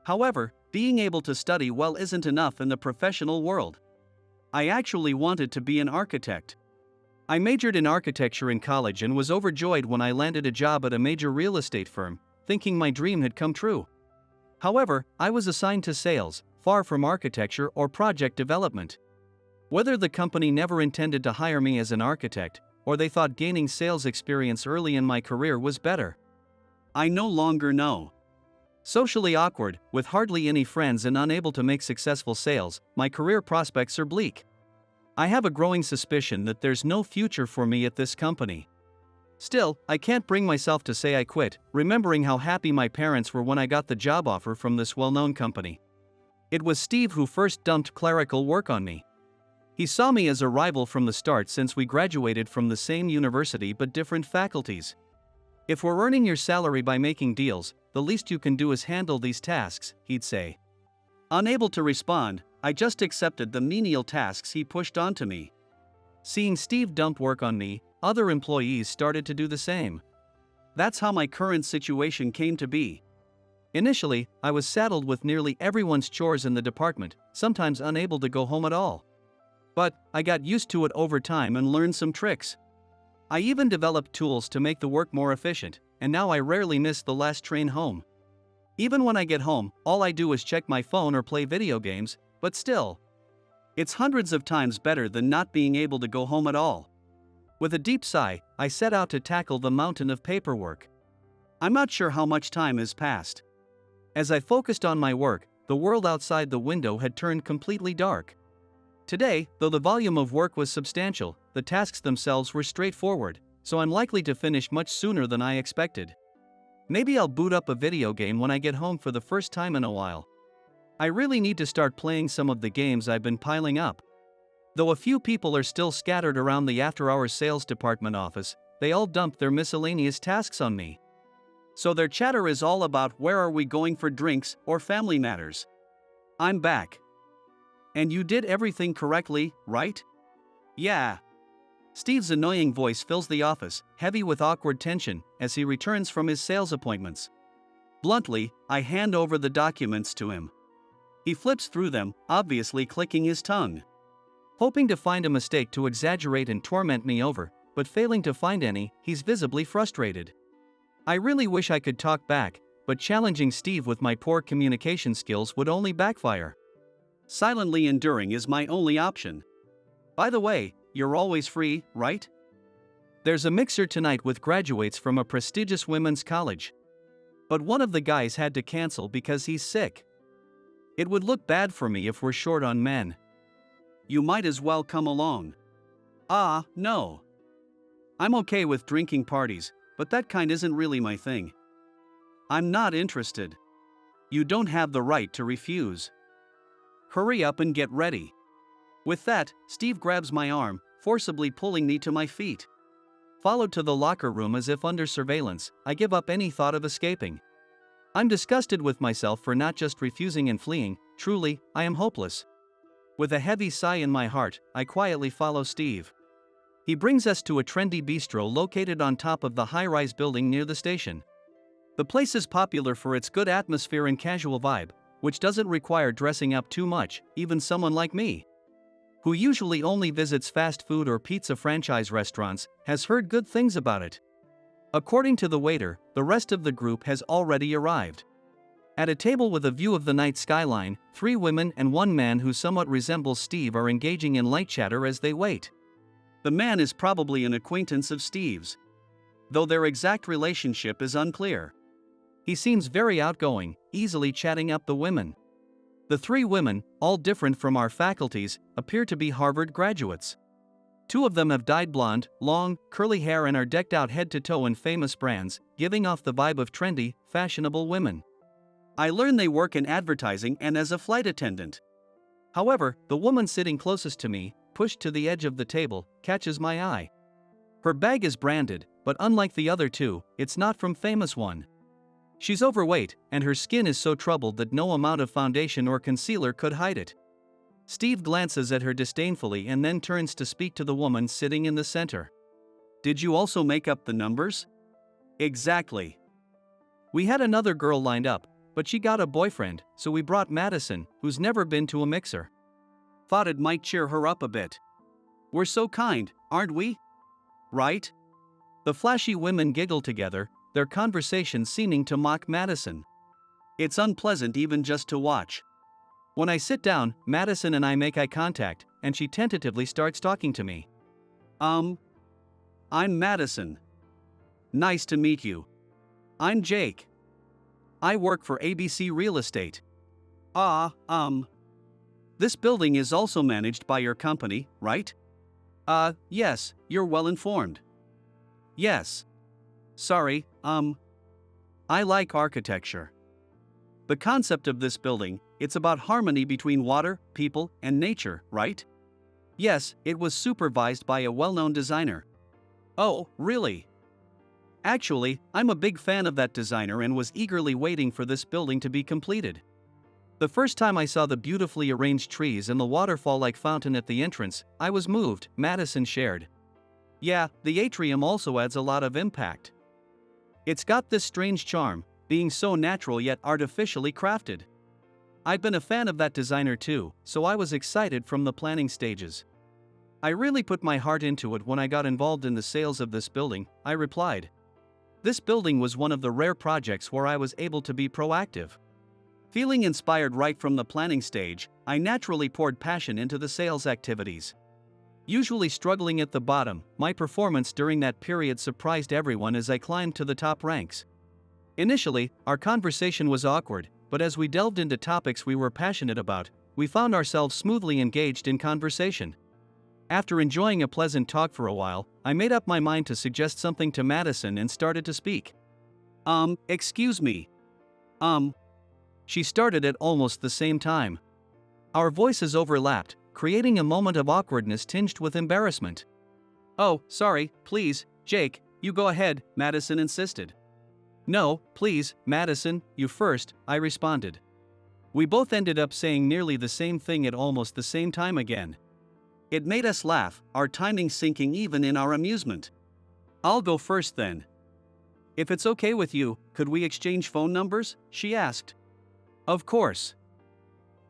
However, being able to study well isn't enough in the professional world. I actually wanted to be an architect. I majored in architecture in college and was overjoyed when I landed a job at a major real estate firm, thinking my dream had come true. However, I was assigned to sales, far from architecture or project development. Whether the company never intended to hire me as an architect, or they thought gaining sales experience early in my career was better, I no longer know. Socially awkward, with hardly any friends and unable to make successful sales, my career prospects are bleak. I have a growing suspicion that there's no future for me at this company. Still, I can't bring myself to say I quit, remembering how happy my parents were when I got the job offer from this well-known company. It was Steve who first dumped clerical work on me. He saw me as a rival from the start since we graduated from the same university but different faculties. If we're earning your salary by making deals, the least you can do is handle these tasks, he'd say. Unable to respond, I just accepted the menial tasks he pushed onto me. Seeing Steve dump work on me, other employees started to do the same. That's how my current situation came to be. Initially, I was saddled with nearly everyone's chores in the department, sometimes unable to go home at all. But I got used to it over time and learned some tricks. I even developed tools to make the work more efficient, and now I rarely miss the last train home. Even when I get home, all I do is check my phone or play video games, but still. It's hundreds of times better than not being able to go home at all. With a deep sigh, I set out to tackle the mountain of paperwork. I'm not sure how much time has passed. As I focused on my work, the world outside the window had turned completely dark. Today, though the volume of work was substantial, the tasks themselves were straightforward, so I'm likely to finish much sooner than I expected. Maybe I'll boot up a video game when I get home for the first time in a while. I really need to start playing some of the games I've been piling up. Though a few people are still scattered around the after-hours sales department office, they all dump their miscellaneous tasks on me. So their chatter is all about where are we going for drinks or family matters. I'm back. And you did everything correctly, right? Yeah. Steve's annoying voice fills the office, heavy with awkward tension, as he returns from his sales appointments. Bluntly, I hand over the documents to him. He flips through them, obviously clicking his tongue. Hoping to find a mistake to exaggerate and torment me over, but failing to find any, he's visibly frustrated. I really wish I could talk back, but challenging Steve with my poor communication skills would only backfire. Silently enduring is my only option. By the way, you're always free, right? There's a mixer tonight with graduates from a prestigious women's college. But one of the guys had to cancel because he's sick. It would look bad for me if we're short on men. You might as well come along. Ah, no. I'm okay with drinking parties, but that kind isn't really my thing. I'm not interested. You don't have the right to refuse. Hurry up and get ready. With that, Steve grabs my arm, forcibly pulling me to my feet. Followed to the locker room as if under surveillance, I give up any thought of escaping. I'm disgusted with myself for not just refusing and fleeing, truly, I am hopeless. With a heavy sigh in my heart, I quietly follow Steve. He brings us to a trendy bistro located on top of the high-rise building near the station. The place is popular for its good atmosphere and casual vibe, which doesn't require dressing up too much, even someone like me, who usually only visits fast food or pizza franchise restaurants, has heard good things about it. According to the waiter, the rest of the group has already arrived. At a table with a view of the night skyline, 3 women and 1 man who somewhat resembles Steve are engaging in light chatter as they wait. The man is probably an acquaintance of Steve's, though their exact relationship is unclear. He seems very outgoing, easily chatting up the women. The 3 women, all different from our faculties, appear to be Harvard graduates. 2 of them have dyed blonde, long, curly hair and are decked out head to toe in famous brands, giving off the vibe of trendy, fashionable women. I learn they work in advertising and as a flight attendant. However, the woman sitting closest to me, pushed to the edge of the table, catches my eye. Her bag is branded, but unlike the other 2, it's not from Famous One. She's overweight, and her skin is so troubled that no amount of foundation or concealer could hide it. Steve glances at her disdainfully and then turns to speak to the woman sitting in the center. Did you also make up the numbers? Exactly. We had another girl lined up, but she got a boyfriend, so we brought Madison, who's never been to a mixer. Thought it might cheer her up a bit. We're so kind, aren't we? Right? The flashy women giggle together, their conversation seeming to mock Madison. It's unpleasant even just to watch. When I sit down, Madison and I make eye contact, and she tentatively starts talking to me. I'm Madison. Nice to meet you. I'm Jake. I work for ABC Real Estate. This building is also managed by your company, right? Yes, you're well informed. Yes. Sorry, I like architecture. The concept of this building, it's about harmony between water, people, and nature, right? Yes, it was supervised by a well-known designer. Oh, really? Actually, I'm a big fan of that designer and was eagerly waiting for this building to be completed. The first time I saw the beautifully arranged trees and the waterfall-like fountain at the entrance, I was moved, Madison shared. Yeah, the atrium also adds a lot of impact. It's got this strange charm, being so natural yet artificially crafted. I've been a fan of that designer too, so I was excited from the planning stages. I really put my heart into it when I got involved in the sales of this building, I replied. This building was one of the rare projects where I was able to be proactive. Feeling inspired right from the planning stage, I naturally poured passion into the sales activities. Usually struggling at the bottom, my performance during that period surprised everyone as I climbed to the top ranks. Initially, our conversation was awkward, but as we delved into topics we were passionate about, we found ourselves smoothly engaged in conversation. After enjoying a pleasant talk for a while, I made up my mind to suggest something to Madison and started to speak. Excuse me. She started at almost the same time. Our voices overlapped, creating a moment of awkwardness tinged with embarrassment. Oh, sorry, please, Jake, you go ahead, Madison insisted. No, please, Madison, you first, I responded. We both ended up saying nearly the same thing at almost the same time again. It made us laugh, our timing syncing even in our amusement. I'll go first then. If it's okay with you, could we exchange phone numbers? She asked. Of course.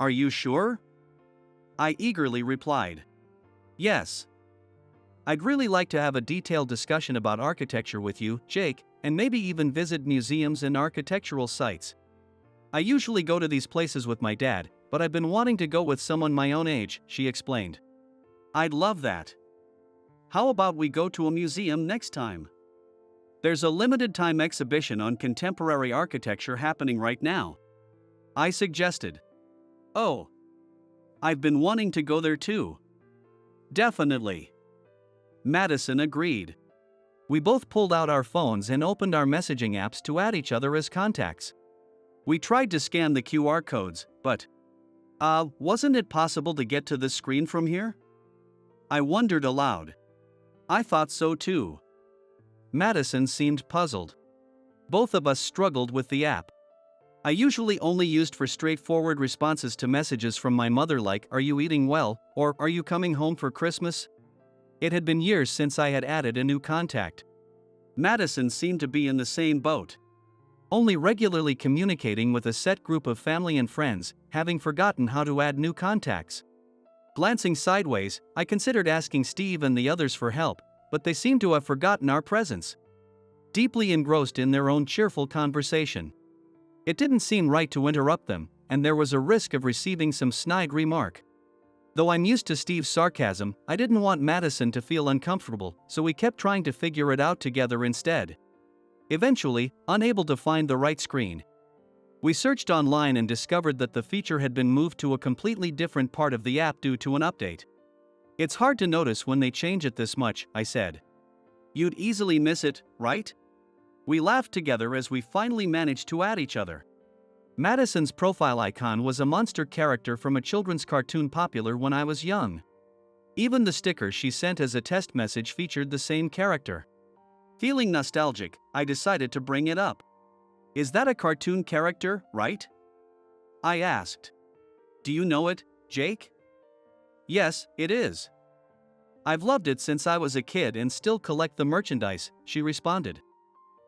Are you sure? I eagerly replied. Yes. I'd really like to have a detailed discussion about architecture with you, Jake, and maybe even visit museums and architectural sites. I usually go to these places with my dad, but I've been wanting to go with someone my own age, she explained. I'd love that. How about we go to a museum next time? There's a limited time exhibition on contemporary architecture happening right now. I suggested. Oh. I've been wanting to go there too. Definitely. Madison agreed. We both pulled out our phones and opened our messaging apps to add each other as contacts. We tried to scan the QR codes, but wasn't it possible to get to the screen from here? I wondered aloud. I thought so too. Madison seemed puzzled. Both of us struggled with the app. I usually only used for straightforward responses to messages from my mother like, "Are you eating well?" or "Are you coming home for Christmas?" It had been years since I had added a new contact. Madison seemed to be in the same boat. Only regularly communicating with a set group of family and friends, having forgotten how to add new contacts. Glancing sideways, I considered asking Steve and the others for help, but they seemed to have forgotten our presence. Deeply engrossed in their own cheerful conversation. It didn't seem right to interrupt them, and there was a risk of receiving some snide remark. Though I'm used to Steve's sarcasm, I didn't want Madison to feel uncomfortable, so we kept trying to figure it out together instead. Eventually, unable to find the right screen, we searched online and discovered that the feature had been moved to a completely different part of the app due to an update. It's hard to notice when they change it this much, I said. You'd easily miss it, right? We laughed together as we finally managed to add each other. Madison's profile icon was a monster character from a children's cartoon popular when I was young. Even the sticker she sent as a test message featured the same character. Feeling nostalgic, I decided to bring it up. Is that a cartoon character, right? I asked. Do you know it, Jake? Yes, it is. I've loved it since I was a kid and still collect the merchandise, she responded.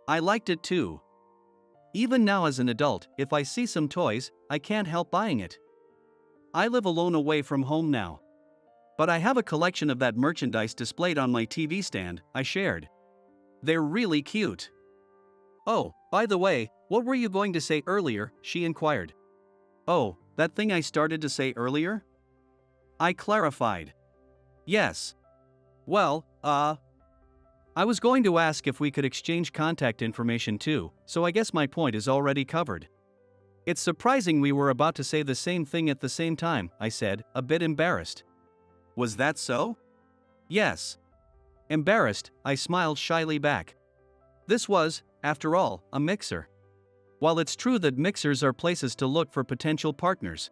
I liked it too. Even now as an adult, if I see some toys, I can't help buying it. I live alone away from home now. But I have a collection of that merchandise displayed on my TV stand, I shared. They're really cute. Oh, by the way, what were you going to say earlier? She inquired. Oh, that thing I started to say earlier? I clarified. Yes. Well, I was going to ask if we could exchange contact information too, so I guess my point is already covered. It's surprising we were about to say the same thing at the same time, I said, a bit embarrassed. Was that so? Yes. Embarrassed, I smiled shyly back. This was, after all, a mixer. While it's true that mixers are places to look for potential partners,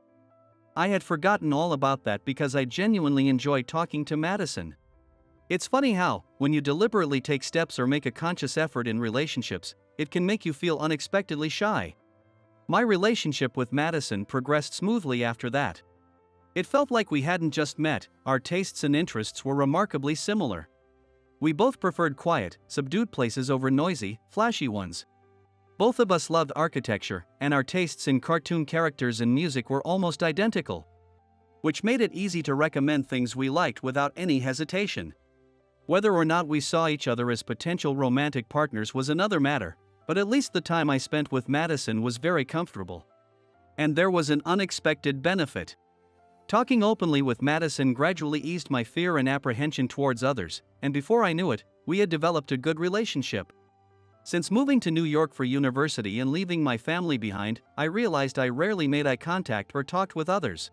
I had forgotten all about that because I genuinely enjoy talking to Madison. It's funny how, when you deliberately take steps or make a conscious effort in relationships, it can make you feel unexpectedly shy. My relationship with Madison progressed smoothly after that. It felt like we hadn't just met, our tastes and interests were remarkably similar. We both preferred quiet, subdued places over noisy, flashy ones. Both of us loved architecture, and our tastes in cartoon characters and music were almost identical, which made it easy to recommend things we liked without any hesitation. Whether or not we saw each other as potential romantic partners was another matter, but at least the time I spent with Madison was very comfortable. And there was an unexpected benefit. Talking openly with Madison gradually eased my fear and apprehension towards others, and before I knew it, we had developed a good relationship. Since moving to New York for university and leaving my family behind, I realized I rarely made eye contact or talked with others.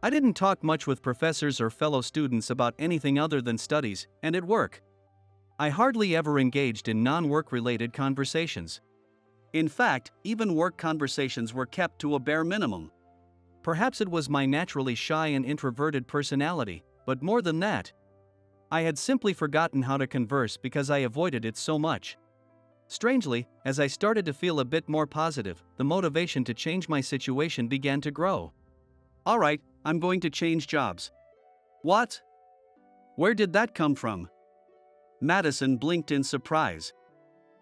I didn't talk much with professors or fellow students about anything other than studies, and at work. I hardly ever engaged in non-work related conversations. In fact, even work conversations were kept to a bare minimum. Perhaps it was my naturally shy and introverted personality, but more than that, I had simply forgotten how to converse because I avoided it so much. Strangely, as I started to feel a bit more positive, the motivation to change my situation began to grow. All right, I'm going to change jobs. What? Where did that come from? Madison blinked in surprise.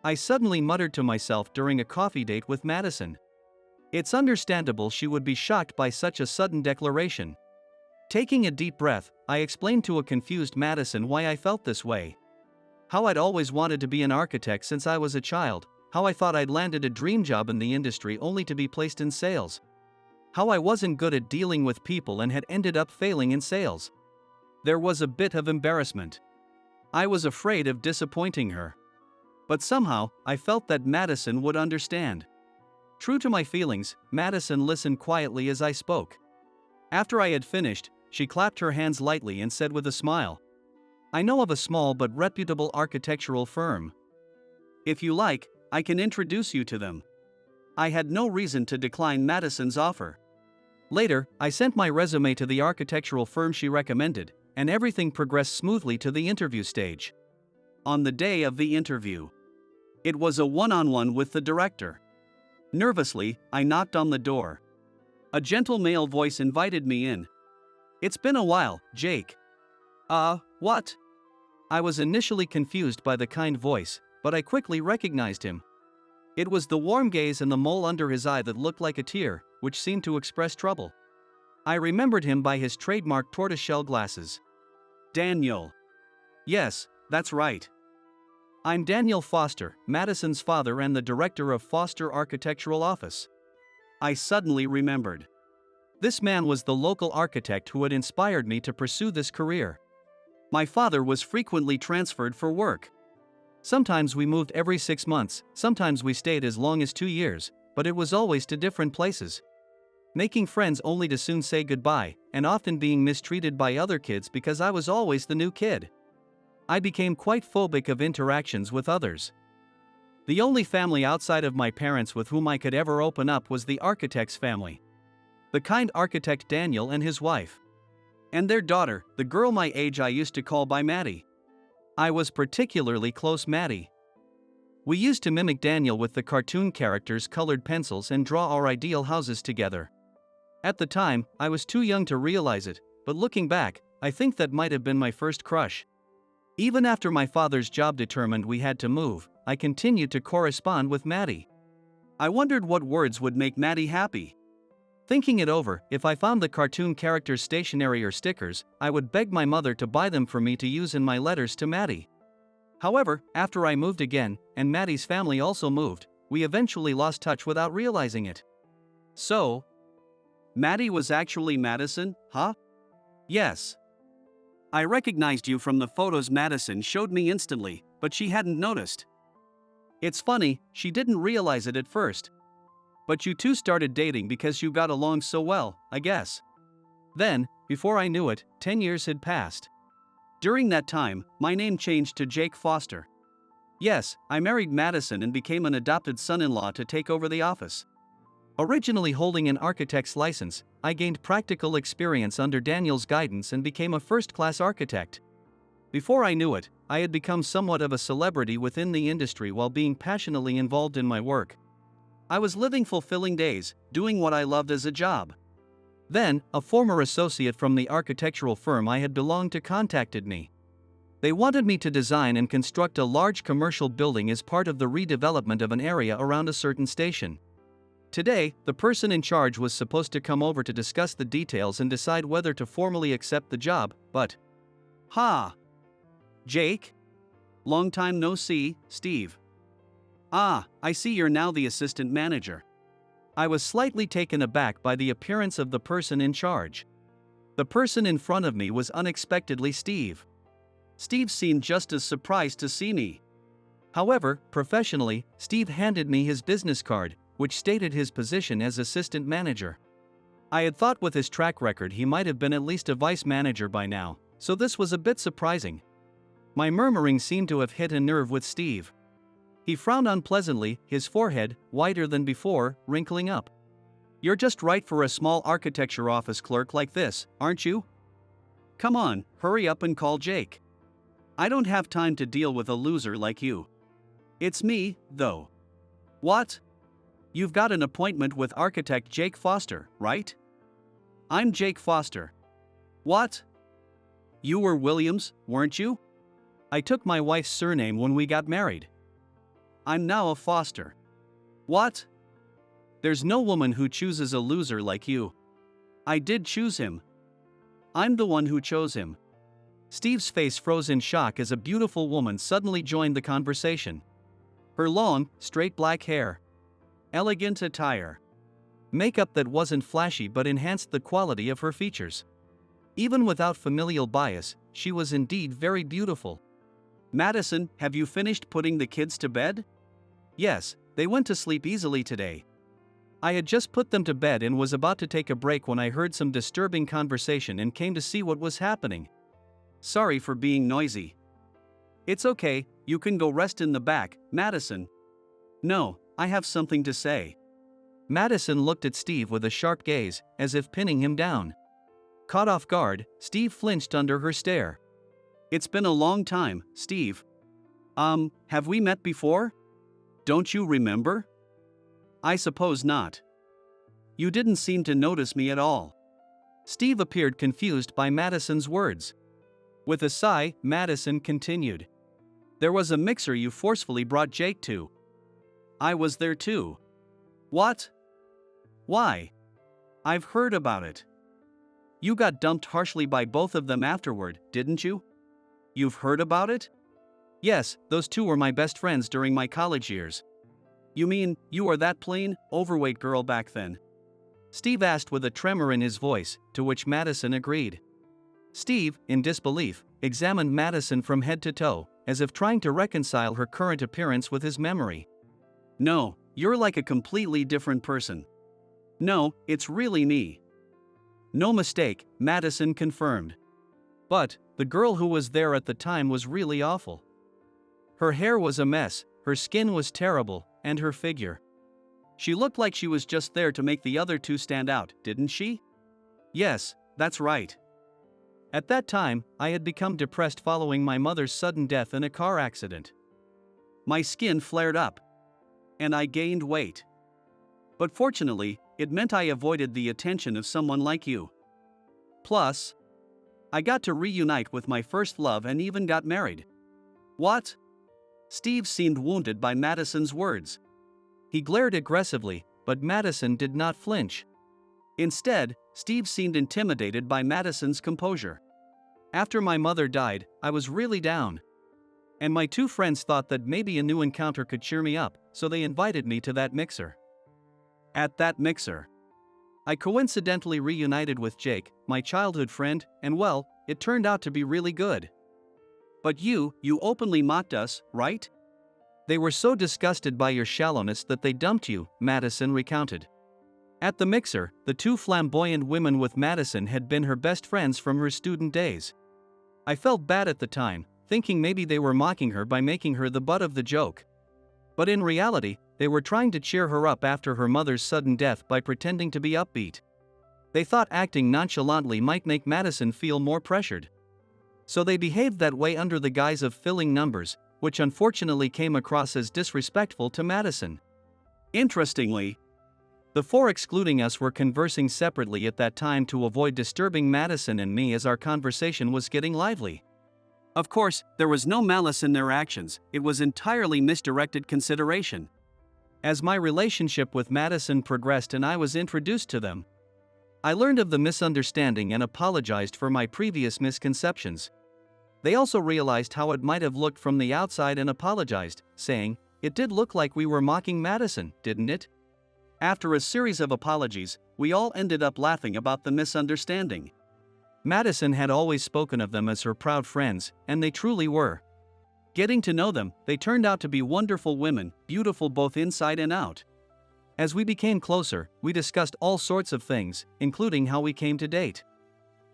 I suddenly muttered to myself during a coffee date with Madison. It's understandable she would be shocked by such a sudden declaration. Taking a deep breath, I explained to a confused Madison why I felt this way. How I'd always wanted to be an architect since I was a child, how I thought I'd landed a dream job in the industry only to be placed in sales. How I wasn't good at dealing with people and had ended up failing in sales. There was a bit of embarrassment. I was afraid of disappointing her. But somehow, I felt that Madison would understand. True to my feelings, Madison listened quietly as I spoke. After I had finished, she clapped her hands lightly and said with a smile, I know of a small but reputable architectural firm. If you like, I can introduce you to them. I had no reason to decline Madison's offer. Later, I sent my resume to the architectural firm she recommended, and everything progressed smoothly to the interview stage. On the day of the interview, it was a one-on-one with the director. Nervously, I knocked on the door. A gentle male voice invited me in. It's been a while, Jake. What? I was initially confused by the kind voice, but I quickly recognized him. It was the warm gaze and the mole under his eye that looked like a tear, which seemed to express trouble. I remembered him by his trademark tortoiseshell glasses. Daniel. Yes, that's right. I'm Daniel Foster, Madison's father and the director of Foster Architectural Office. I suddenly remembered. This man was the local architect who had inspired me to pursue this career. My father was frequently transferred for work. Sometimes we moved every 6 months, sometimes we stayed as long as 2 years, but it was always to different places. Making friends only to soon say goodbye, and often being mistreated by other kids because I was always the new kid. I became quite phobic of interactions with others. The only family outside of my parents with whom I could ever open up was the architect's family. The kind architect Daniel and his wife. And their daughter, the girl my age I used to call by Maddie. I was particularly close Maddie. We used to mimic Daniel with the cartoon characters' colored pencils and draw our ideal houses together. At the time, I was too young to realize it, but looking back, I think that might have been my first crush. Even after my father's job determined we had to move, I continued to correspond with Maddie. I wondered what words would make Maddie happy. Thinking it over, if I found the cartoon characters' stationery or stickers, I would beg my mother to buy them for me to use in my letters to Maddie. However, after I moved again, and Maddie's family also moved, we eventually lost touch without realizing it. So, Maddie was actually Madison, huh? Yes. I recognized you from the photos Madison showed me instantly, but she hadn't noticed. It's funny, she didn't realize it at first. But you two started dating because you got along so well, I guess. Then, before I knew it, 10 years had passed. During that time, my name changed to Jake Foster. Yes, I married Madison and became an adopted son-in-law to take over the office. Originally holding an architect's license, I gained practical experience under Daniel's guidance and became a first-class architect. Before I knew it, I had become somewhat of a celebrity within the industry while being passionately involved in my work. I was living fulfilling days, doing what I loved as a job. Then, a former associate from the architectural firm I had belonged to contacted me. They wanted me to design and construct a large commercial building as part of the redevelopment of an area around a certain station. Today, the person in charge was supposed to come over to discuss the details and decide whether to formally accept the job, but... Jake? Long time no see, Steve. Ah, I see you're now the assistant manager. I was slightly taken aback by the appearance of the person in charge. The person in front of me was unexpectedly Steve. Steve seemed just as surprised to see me. However, professionally, Steve handed me his business card, which stated his position as assistant manager. I had thought with his track record he might have been at least a vice manager by now, so this was a bit surprising. My murmuring seemed to have hit a nerve with Steve. He frowned unpleasantly, his forehead, whiter than before, wrinkling up. You're just right for a small architecture office clerk like this, aren't you? Come on, hurry up and call Jake. I don't have time to deal with a loser like you. It's me, though. What? You've got an appointment with architect Jake Foster, right? I'm Jake Foster. What? You were Williams, weren't you? I took my wife's surname when we got married. I'm now a Foster. What? There's no woman who chooses a loser like you. I did choose him. I'm the one who chose him. Steve's face froze in shock as a beautiful woman suddenly joined the conversation. Her long, straight black hair. Elegant attire. Makeup that wasn't flashy but enhanced the quality of her features. Even without familial bias, she was indeed very beautiful. Madison, have you finished putting the kids to bed? Yes, they went to sleep easily today. I had just put them to bed and was about to take a break when I heard some disturbing conversation and came to see what was happening. Sorry for being noisy. It's okay, you can go rest in the back, Madison. No, I have something to say. Madison looked at Steve with a sharp gaze, as if pinning him down. Caught off guard, Steve flinched under her stare. It's been a long time, Steve. Have we met before? Don't you remember? I suppose not. You didn't seem to notice me at all. Steve appeared confused by Madison's words. With a sigh, Madison continued. There was a mixer you forcefully brought Jake to. I was there too. What? Why? I've heard about it. You got dumped harshly by both of them afterward, didn't you? You've heard about it? Yes, those two were my best friends during my college years. You mean, you were that plain, overweight girl back then? Steve asked with a tremor in his voice, to which Madison agreed. Steve, in disbelief, examined Madison from head to toe, as if trying to reconcile her current appearance with his memory. No, you're like a completely different person. No, it's really me. No mistake, Madison confirmed. But, the girl who was there at the time was really awful. Her hair was a mess, her skin was terrible, and her figure. She looked like she was just there to make the other two stand out, didn't she? Yes, that's right. At that time, I had become depressed following my mother's sudden death in a car accident. My skin flared up. And I gained weight. But fortunately, it meant I avoided the attention of someone like you. Plus, I got to reunite with my first love and even got married. What? Steve seemed wounded by Madison's words. He glared aggressively, but Madison did not flinch. Instead, Steve seemed intimidated by Madison's composure. After my mother died, I was really down. And my two friends thought that maybe a new encounter could cheer me up, so they invited me to that mixer. At that mixer, I coincidentally reunited with Jake, my childhood friend, and well, it turned out to be really good. But you openly mocked us, right? They were so disgusted by your shallowness that they dumped you, Madison recounted. At the mixer, the two flamboyant women with Madison had been her best friends from her student days. I felt bad at the time, thinking maybe they were mocking her by making her the butt of the joke. But in reality, they were trying to cheer her up after her mother's sudden death by pretending to be upbeat. They thought acting nonchalantly might make Madison feel more pressured. So they behaved that way under the guise of filling numbers, which unfortunately came across as disrespectful to Madison. Interestingly, the four excluding us were conversing separately at that time to avoid disturbing Madison and me as our conversation was getting lively. Of course, there was no malice in their actions, it was entirely misdirected consideration. As my relationship with Madison progressed and I was introduced to them, I learned of the misunderstanding and apologized for my previous misconceptions. They also realized how it might have looked from the outside and apologized, saying, "It did look like we were mocking Madison, didn't it?" After a series of apologies, we all ended up laughing about the misunderstanding. Madison had always spoken of them as her proud friends, and they truly were. Getting to know them, they turned out to be wonderful women, beautiful both inside and out. As we became closer, we discussed all sorts of things, including how we came to date.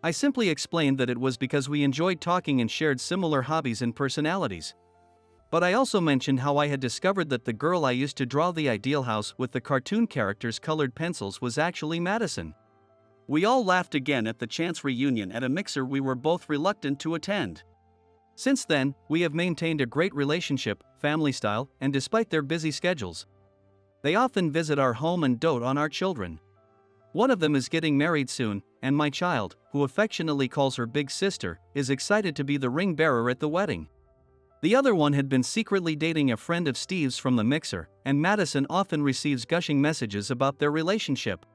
I simply explained that it was because we enjoyed talking and shared similar hobbies and personalities. But I also mentioned how I had discovered that the girl I used to draw the ideal house with the cartoon characters' colored pencils was actually Madison. We all laughed again at the chance reunion at a mixer we were both reluctant to attend. Since then, we have maintained a great relationship, family style, and despite their busy schedules, they often visit our home and dote on our children. One of them is getting married soon, and my child, who affectionately calls her big sister, is excited to be the ring bearer at the wedding. The other one had been secretly dating a friend of Steve's from the mixer, and Madison often receives gushing messages about their relationship.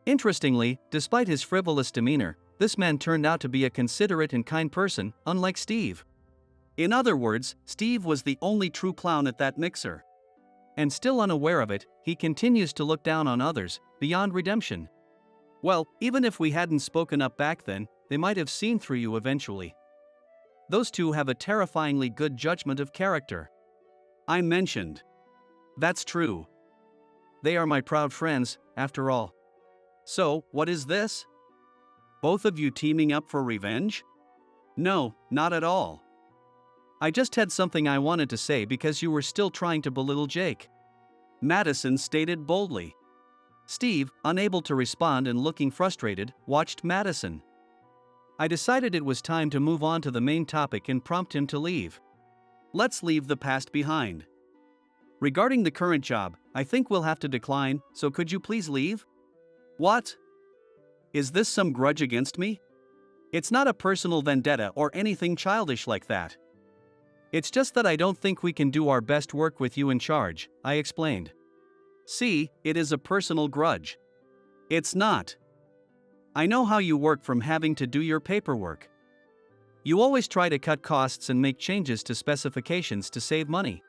Interestingly, despite his frivolous demeanor, this man turned out to be a considerate and kind person, unlike Steve. In other words, Steve was the only true clown at that mixer. And still unaware of it, he continues to look down on others, beyond redemption. Well, even if we hadn't spoken up back then, they might have seen through you eventually. Those two have a terrifyingly good judgment of character. I mentioned. That's true. They are my proud friends, after all. So, what is this? Both of you teaming up for revenge? No, not at all. I just had something I wanted to say because you were still trying to belittle Jake. Madison stated boldly. Steve, unable to respond and looking frustrated, watched Madison. I decided it was time to move on to the main topic and prompt him to leave. Let's leave the past behind. Regarding the current job, I think we'll have to decline, so could you please leave? What? Is this some grudge against me? It's not a personal vendetta or anything childish like that. It's just that I don't think we can do our best work with you in charge, I explained. See, it is a personal grudge. It's not. I know how you work from having to do your paperwork. You always try to cut costs and make changes to specifications to save money.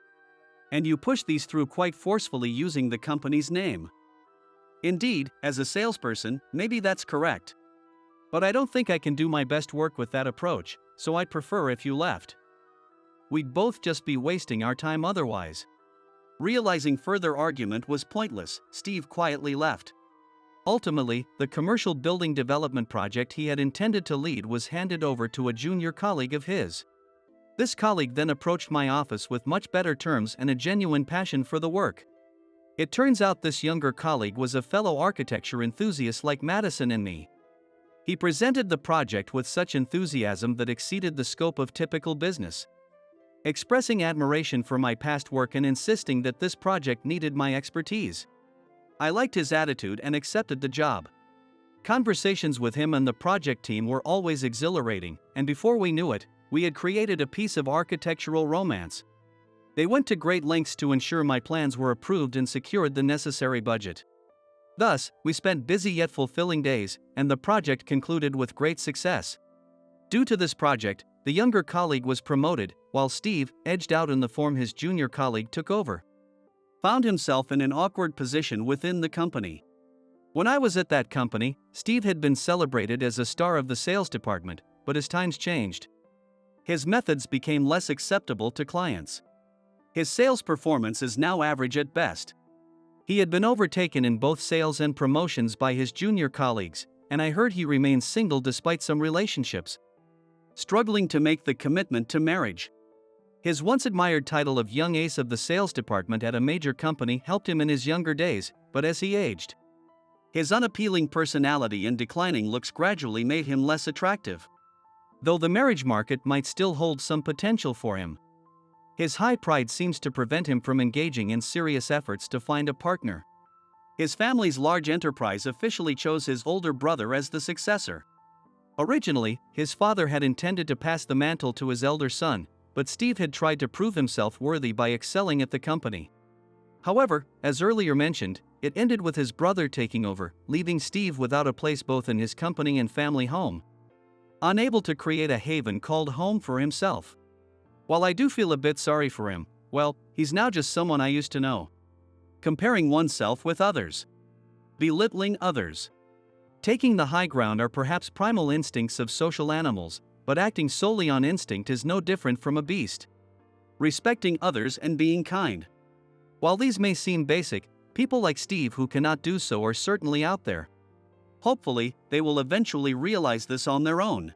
And you push these through quite forcefully using the company's name. Indeed, as a salesperson, maybe that's correct. But I don't think I can do my best work with that approach, so I'd prefer if you left. We'd both just be wasting our time otherwise. Realizing further argument was pointless, Steve quietly left. Ultimately, the commercial building development project he had intended to lead was handed over to a junior colleague of his. This colleague then approached my office with much better terms and a genuine passion for the work. It turns out this younger colleague was a fellow architecture enthusiast like Madison and me. He presented the project with such enthusiasm that exceeded the scope of typical business. Expressing admiration for my past work and insisting that this project needed my expertise. I liked his attitude and accepted the job. Conversations with him and the project team were always exhilarating, and before we knew it, we had created a piece of architectural romance. They went to great lengths to ensure my plans were approved and secured the necessary budget. Thus, we spent busy yet fulfilling days, and the project concluded with great success. Due to this project, the younger colleague was promoted, while Steve, edged out in the form his junior colleague took over. Found himself in an awkward position within the company. When I was at that company, Steve had been celebrated as a star of the sales department, but as times changed, his methods became less acceptable to clients. His sales performance is now average at best. He had been overtaken in both sales and promotions by his junior colleagues, and I heard he remains single despite some relationships. Struggling to make the commitment to marriage. His once admired title of Young Ace of the Sales Department at a major company helped him in his younger days, but as he aged, his unappealing personality and declining looks gradually made him less attractive. Though the marriage market might still hold some potential for him, his high pride seems to prevent him from engaging in serious efforts to find a partner. His family's large enterprise officially chose his older brother as the successor. Originally, his father had intended to pass the mantle to his elder son, but Steve had tried to prove himself worthy by excelling at the company. However, as earlier mentioned, it ended with his brother taking over, leaving Steve without a place both in his company and family home. Unable to create a haven called home for himself. While I do feel a bit sorry for him, well, he's now just someone I used to know. Comparing oneself with others. Belittling others. Taking the high ground are perhaps primal instincts of social animals, but acting solely on instinct is no different from a beast. Respecting others and being kind. While these may seem basic, people like Steve who cannot do so are certainly out there. Hopefully, they will eventually realize this on their own.